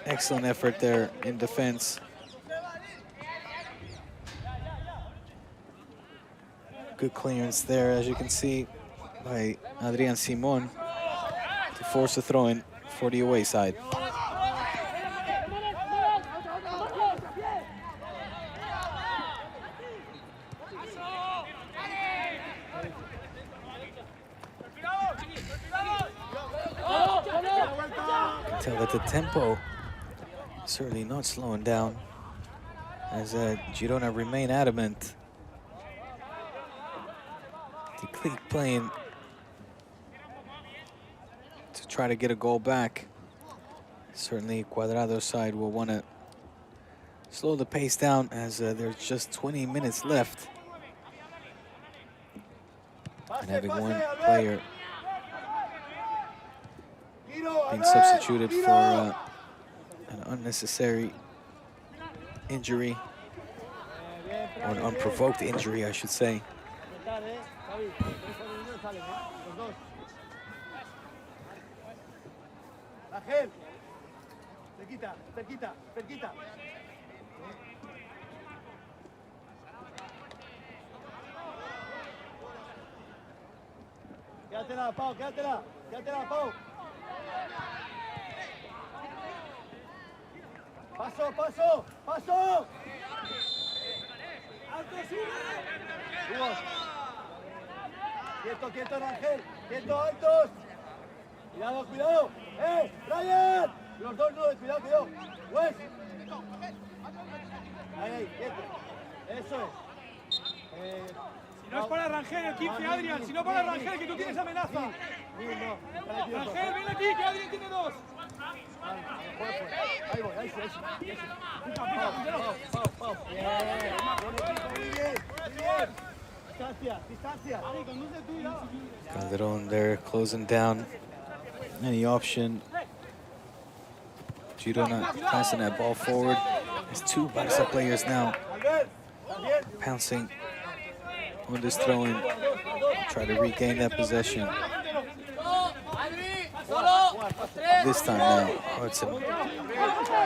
excellent effort there in defense. Good clearance there, as you can see, by Adrián Simón to force a throw-in for the away side. You can tell that the tempo is certainly not slowing down, as Girona remain adamant to keep playing to try to get a goal back. Certainly Cuadrado's side will want to slow the pace down, as there's just 20 minutes left. And having one player being substituted for an unnecessary injury, or an unprovoked injury, I should say. Ángel, cerquita. Quédatela, Pau, Pau. Paso. ¡Alto, sube! Hugo. Quieto, Ángel. Quieto, altos. Cuidado. Ryan. Los dos no, cuidado. Wes. Ahí, quieto. Eso es. No es para Rangel el 15, Adrián, sino para Rangel, que tú tienes amenaza. Rangel, ven aquí, que Adrián tiene 2. Ahí voy, ahí sí. Distancia. Calderon there closing down any option. Girona passing that ball forward. There's 2 Barca players now pouncing on this throw-in. Try to regain that possession. This time now. Oh, it's a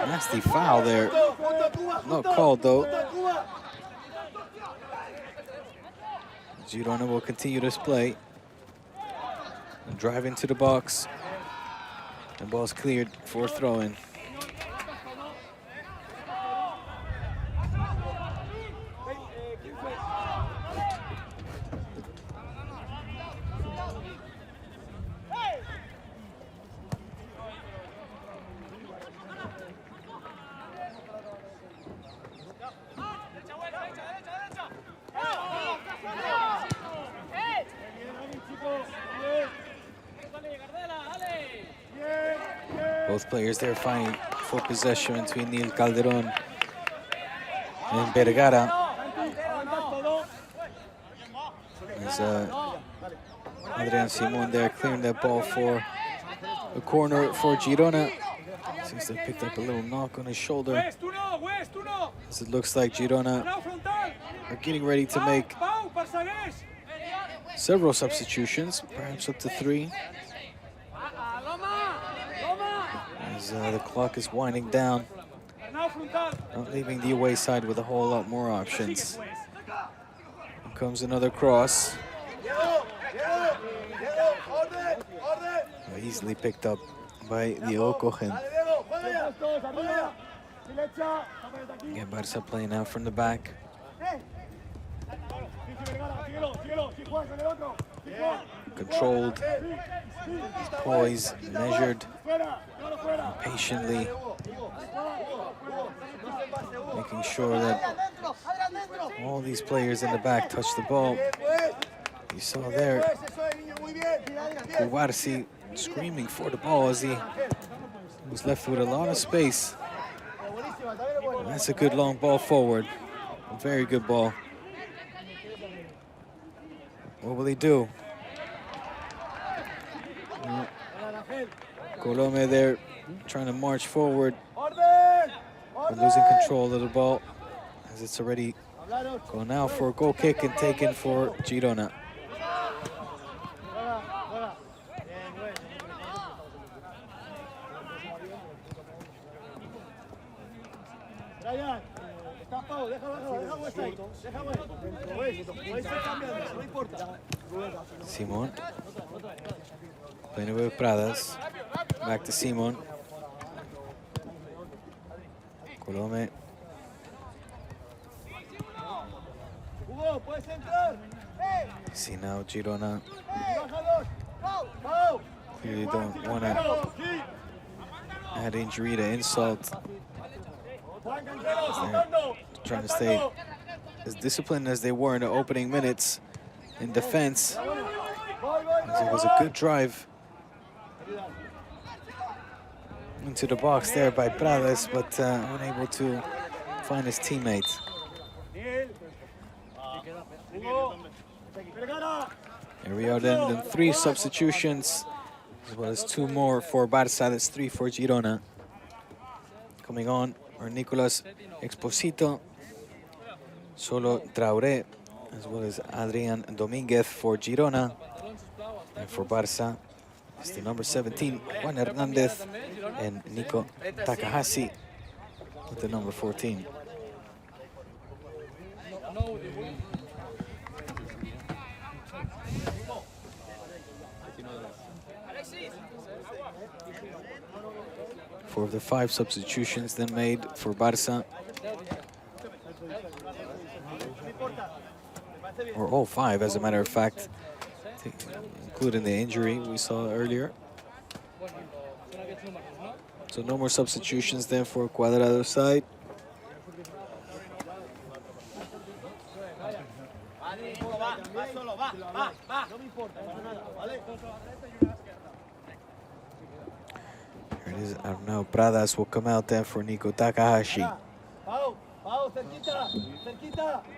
nasty foul there. Not called though. Girona will continue this play. And drive into the box. The ball's cleared for throw-in. Both players there fighting for possession between Neil Calderon and Vergara. As Adrian Simon there clearing that ball for a corner for Girona. Seems they picked up a little knock on his shoulder. As it looks like Girona are getting ready to make several substitutions, perhaps up to 3. As the clock is winding down, not leaving the away side with a whole lot more options. Here comes another cross. Easily picked up by Diego Cohen. Again, Barca playing out from the back. Controlled, poised, measured, patiently, making sure that all these players in the back touch the ball. You saw there, Cubarsi screaming for the ball as he was left with a lot of space. And that's a good long ball forward. A very good ball. What will he do? Colome there trying to march forward, but losing control of the ball as it's already going out for a goal kick and taken for Girona. Simon playing with Pradas. Back to Simon. Colome. See now Girona clearly don't want to add injury to insult. They're trying to stay as disciplined as they were in the opening minutes in defense. As it was a good drive into the box there by Pradas, but unable to find his teammate. Here we are then 3 substitutions, as well as 2 more for Barça. That's 3 for Girona. Coming on are Nicolas Exposito, Solo Traoré, as well as Adrian Dominguez for Girona. And for Barça, it's the number 17, Juan Hernandez, and Nico Takahashi with the number 14. Four of the 5 substitutions then made for Barça, or all 5 as a matter of fact, including the injury we saw earlier. So no more substitutions then for Cuadrado's side. solo, va. No me importa, no nada, ¿vale? Here it is. Arnau Pradas will come out there for Nico Takahashi. Pau, cerquita,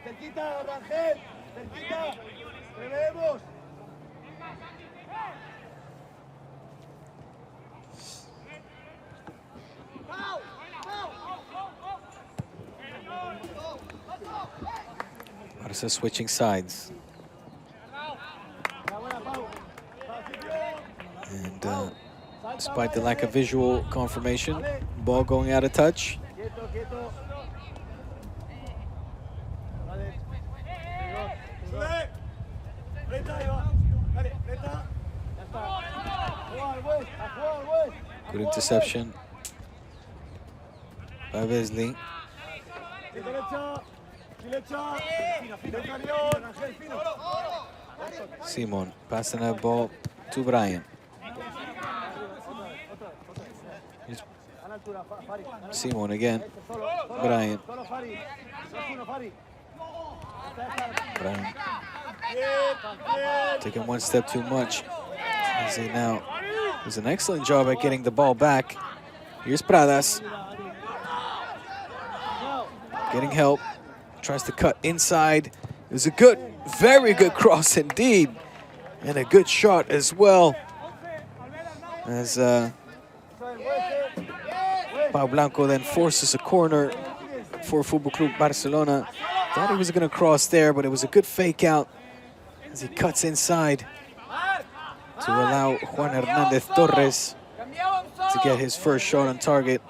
Rangel, cerquita, prevemos. Barca switching sides. And despite the lack of visual confirmation, ball going out of touch. Good interception by Wesley. Simon passing that ball to Brian. Simon again. Brian. Brian taking one step too much. As he now does an excellent job at getting the ball back. Here's Pradas. Getting help. Tries to cut inside. It was a good, very good cross indeed. And a good shot as well. As Pau Blanco then forces a corner for Football Club Barcelona. Thought he was going to cross there, but it was a good fake out as he cuts inside to allow Juan Hernandez Torres to get his first shot on target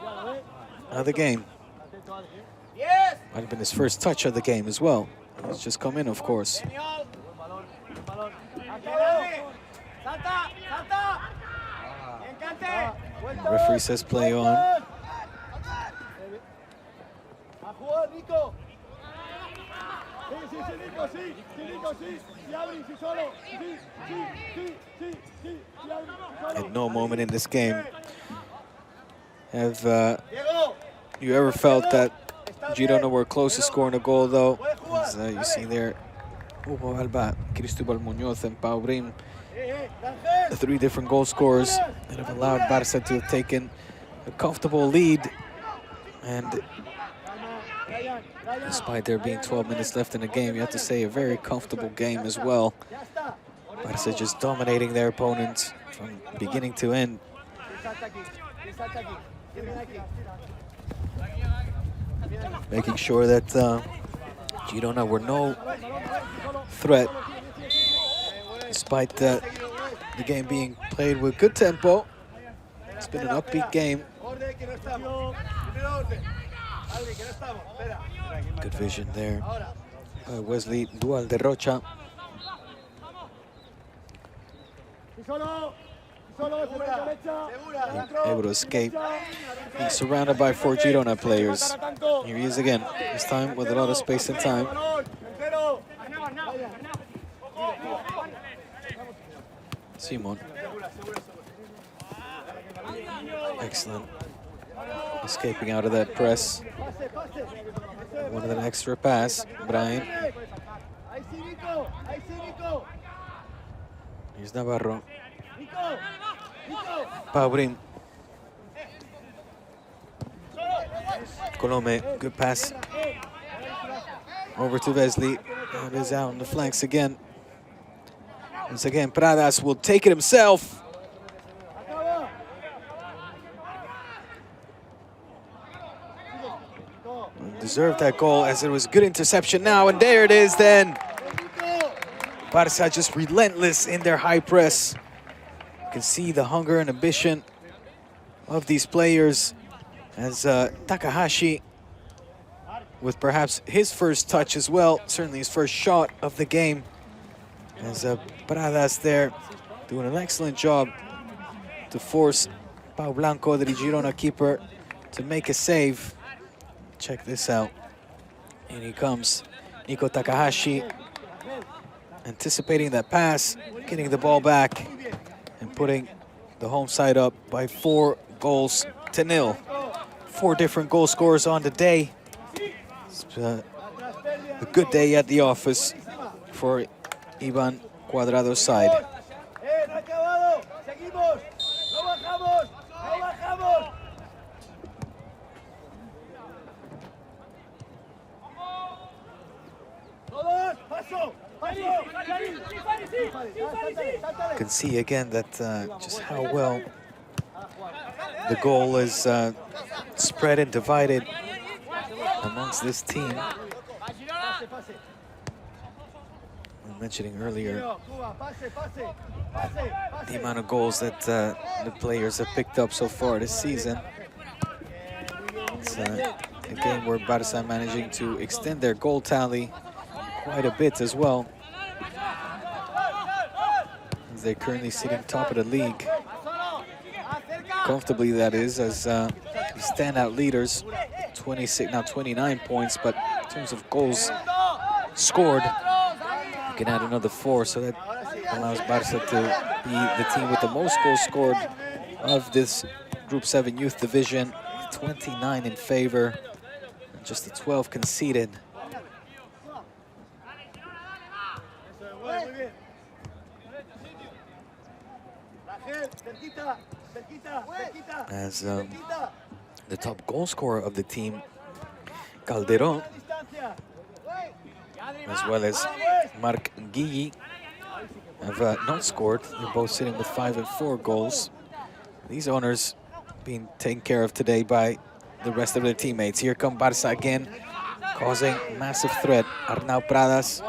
of the game. Might have been his first touch of the game as well. He's just come in, of course. Referee says play on. At no moment in this game have you ever felt that Girona were close to scoring a goal, though. As you see there, Hugo Alba, Cristobal Muñoz, and Pau Brim, the three different goal scorers that have allowed Barca to have taken a comfortable lead. And despite there being 12 minutes left in the game, you have to say a very comfortable game as well. Barca just dominating their opponents from beginning to end. Making sure that Girona were no threat, despite the game being played with good tempo. It's been an upbeat game. Good vision there by Wesley Dual de Rocha. Able to escape, being surrounded by four Girona players. Here he is again, this time with a lot of space and time. Simon. Excellent. Escaping out of that press. One of an extra pass. Brian. Here's Navarro. Pau Brim. Colome, good pass. Over to Wesley. And is out on the flanks again. Once again, Pradas will take it himself. Deserved that goal, as it was a good interception now, and there it is then. Barca just relentless in their high press. You can see the hunger and ambition of these players, as Takahashi, with perhaps his first touch as well, certainly his first shot of the game, as Pradas there doing an excellent job to force Pau Blanco, the Girona keeper, to make a save. Check this out. And he comes, Nico Takahashi, anticipating that pass, getting the ball back, and putting the home side up by 4-0. 4 different goal scorers on the day. It's a good day at the office for Ivan Cuadrado's side. No ha acabado. Seguimos. No bajamos. No bajamos. Todos. Paso. You can see again that just how well the goal is spread and divided amongst this team. We were mentioning earlier the amount of goals that the players have picked up so far this season. It's a game where Barça are managing to extend their goal tally quite a bit as well. As they're currently sitting top of the league. Comfortably, that is, as the standout leaders, 26, now 29 points, but in terms of goals scored, you can add another 4, so that allows Barça to be the team with the most goals scored of this Group 7 youth division, 29 in favor, and just the 12 conceded. As the top goal scorer of the team, Calderón, as well as Marc Guilly, have not scored. They're both sitting with 5 and 4 goals. These owners being taken care of today by the rest of their teammates. Here come Barça again, causing massive threat. Arnau Pradas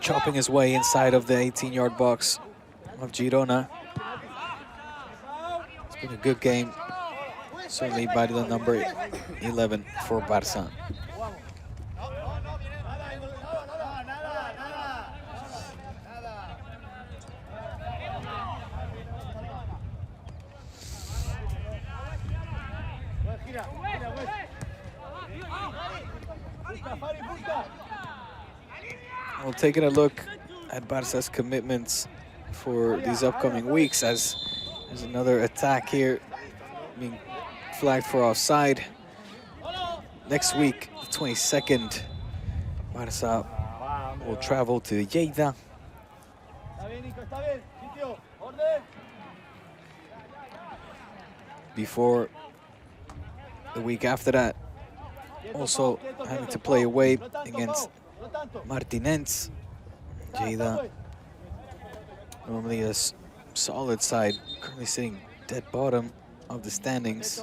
chopping his way inside of the 18-yard box of Girona. It's been a good game, certainly by the number 11 for Barça. Well, taking a look at Barça's commitments for these upcoming weeks, as there's another attack here being flagged for offside. Next week, the 22nd, Barça will travel to Lleida. Before the week after that, also having to play away against Martinez. Lleida, normally a solid side, currently sitting dead bottom of the standings.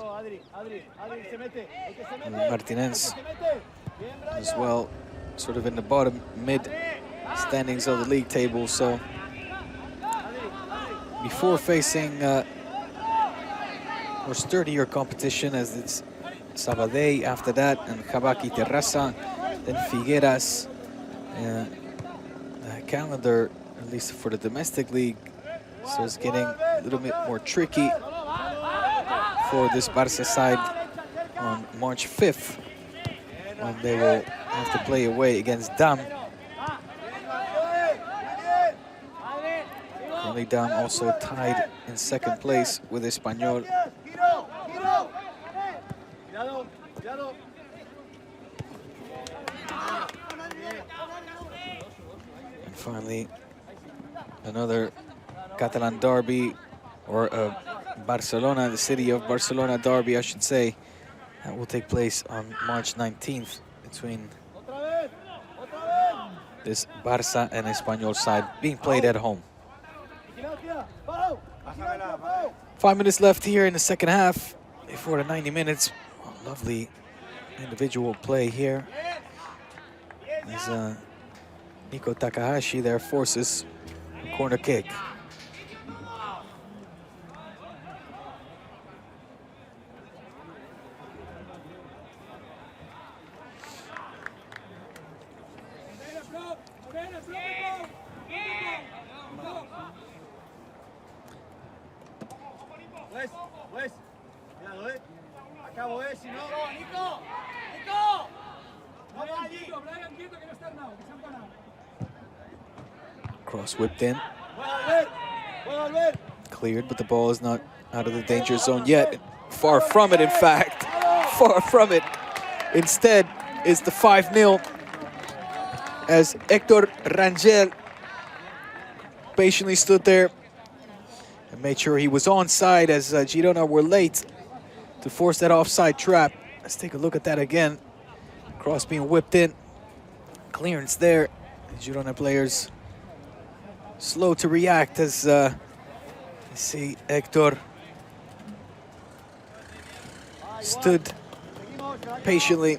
And Martinez as well, sort of in the bottom mid standings of the league table. So before facing more sturdier competition, as it's Sabadell after that, and Habaki Terrassa, then Figueras. The calendar, at least for the domestic league, starts getting a little bit more tricky for this Barça side on March 5th, when they will have to play away against Dam. Currently Dam also tied in second place with Espanyol. And finally, another Catalan derby, or Barcelona, the city of Barcelona derby, I should say, that will take place on March 19th between this Barça and Espanyol side, being played at home. 5 minutes left here in the second half before the 90 minutes. Oh, lovely individual play here. As Nico Takahashi there forces a corner kick. Cross whipped in. Cleared, but the ball is not out of the danger zone yet. Far from it, in fact. Far from it. Instead is the 5-0 as Hector Rangel patiently stood there and made sure he was onside as Girona were late to force that offside trap. Let's take a look at that again. Cross being whipped in. Clearance there. The Girona players slow to react as you see Hector stood patiently,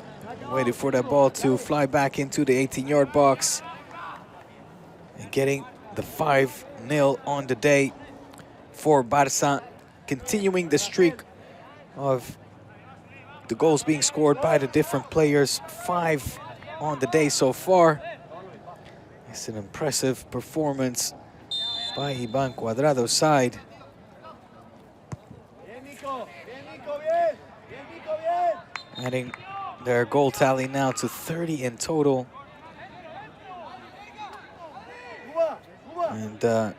waited for that ball to fly back into the 18-yard box and getting the 5-0 on the day for Barça, continuing the streak of the goals being scored by the different players. 5 on the day so far. It's an impressive performance by Ivan Cuadrado's side. Adding their goal tally now to 30 in total. And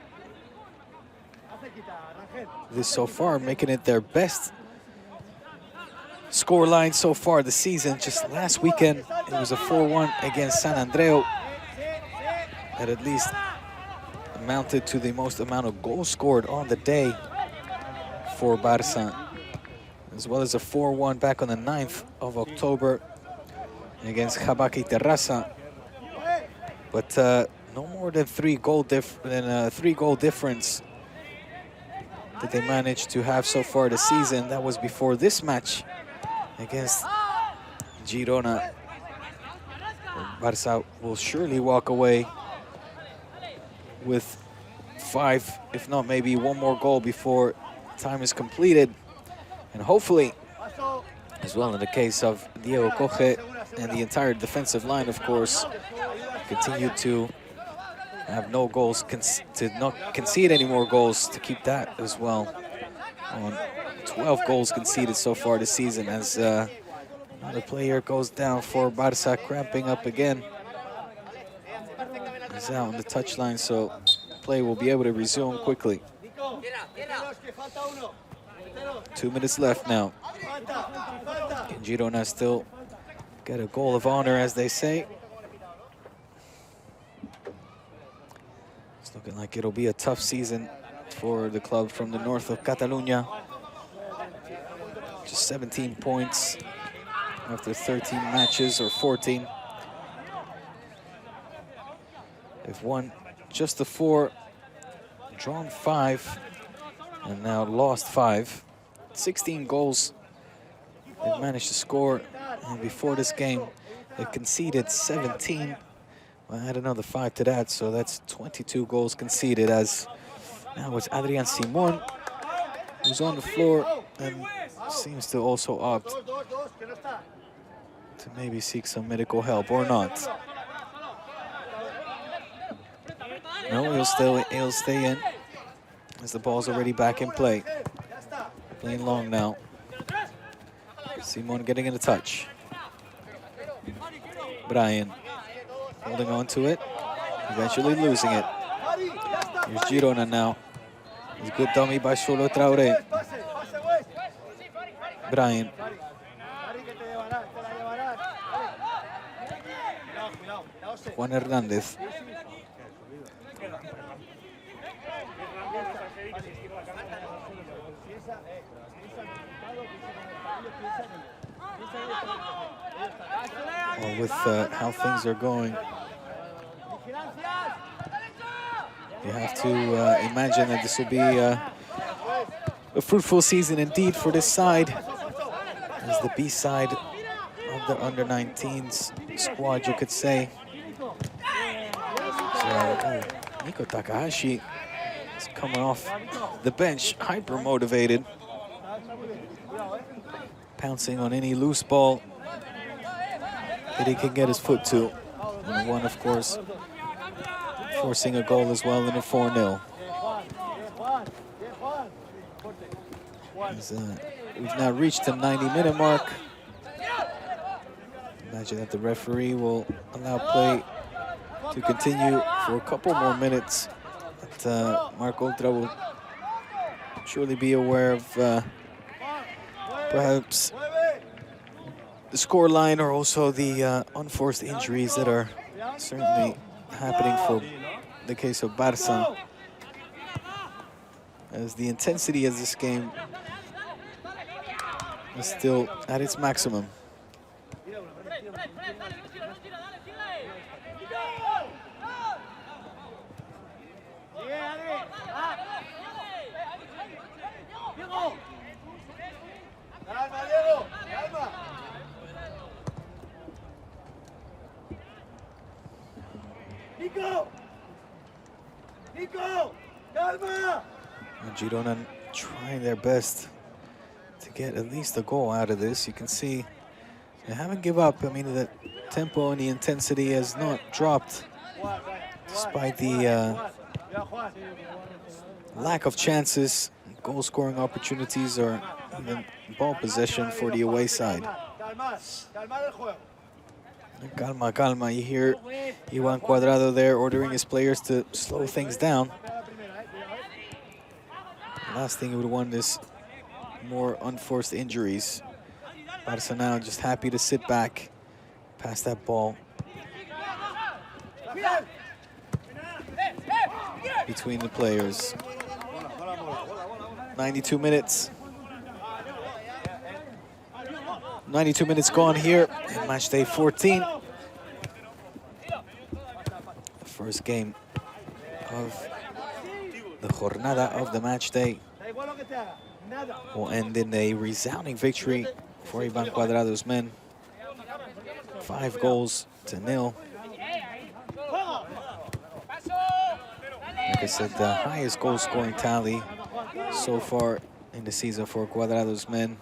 this so far making it their best scoreline so far this season. Just last weekend, it was a 4-1 against San Andreu that at least amounted to the most amount of goals scored on the day for Barça, as well as a 4-1 back on the 9th of October against Habaki Terrassa. But no more than three goal difference that they managed to have so far this season. That was before this match against Girona. Barça will surely walk away with 5, if not maybe one more goal before time is completed. And hopefully, as well in the case of Diego Coge and the entire defensive line, of course, continue to have no goals, to not concede any more goals, to keep that as well on 12 goals conceded so far this season, as another player goes down for Barça, cramping up again. He's out on the touchline, so play will be able to resume quickly. 2 minutes left now. And Girona still get a goal of honor, as they say. It's looking like it'll be a tough season for the club from the north of Catalonia. Just 17 points after 13 matches, or 14. They've won just the 4, drawn 5, and now lost 5. 16 goals they've managed to score, and before this game they conceded 17. Well, add another 5 to that, so that's 22 goals conceded, as now it's Adrian Simon who's on the floor and seems to also opt to maybe seek some medical help, or not. No, he'll stay in, as the ball's already back in play. Playing long now. Simon getting in the touch. Brian holding on to it, eventually losing it. Here's Girona now. It's good dummy by Solo Traoré. Brian. Juan Hernández. Well, with how things are going, you have to imagine that this will be a fruitful season indeed for this side, as the B side of the under-19s squad, you could say. So, Nico Takahashi is coming off the bench, hyper motivated, pouncing on any loose ball that he can get his foot to. And one, of course, forcing a goal as well in a 4-0. We've now reached the 90-minute mark. Imagine that the referee will allow play to continue for a couple more minutes. But Marc Oltra will surely be aware of perhaps the scoreline, or also the unforced injuries that are certainly happening for the case of Barça, as the intensity of this game is still at its maximum. Calma, Diego, calma. Nico! Nico! Calma! And Girona trying their best to get at least a goal out of this. You can see they haven't given up. I mean, the tempo and the intensity has not dropped despite the lack of chances, goal-scoring opportunities, or even ball possession for the away side. Calma, calma. You hear Iwan Cuadrado there ordering his players to slow things down. The last thing he would want is more unforced injuries. Barça now just happy to sit back, pass that ball between the players. 92 minutes. 92 minutes gone here in match day 14. The first game of the jornada of the match day will end in a resounding victory for Ivan Cuadrado's men. 5 goals to 0. Like I said, the highest goal scoring tally so far in the season for Cuadrado's men.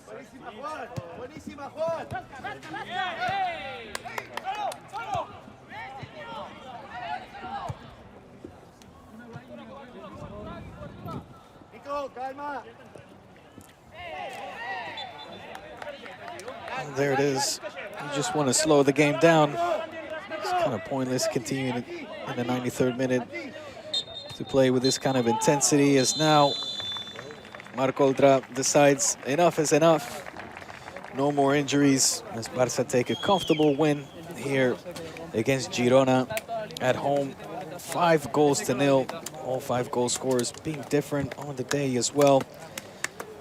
Buenísima, Juan. Buenísima, Juan. Nico, calma. And there it is. You just want to slow the game down. It's kind of pointless continuing in the 93rd minute to play with this kind of intensity, as now Marco Oltra decides enough is enough. No more injuries as Barça take a comfortable win here against Girona at home. 5 goals to 0. All 5 goal scorers being different on the day as well.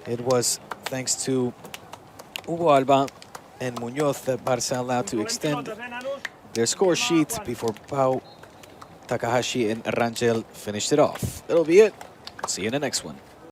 It was thanks to Hugo Alba and Muñoz that Barça allowed to extend their score sheet before Pau, Takahashi and Rangel finished it off. That'll be it. See you in the next one.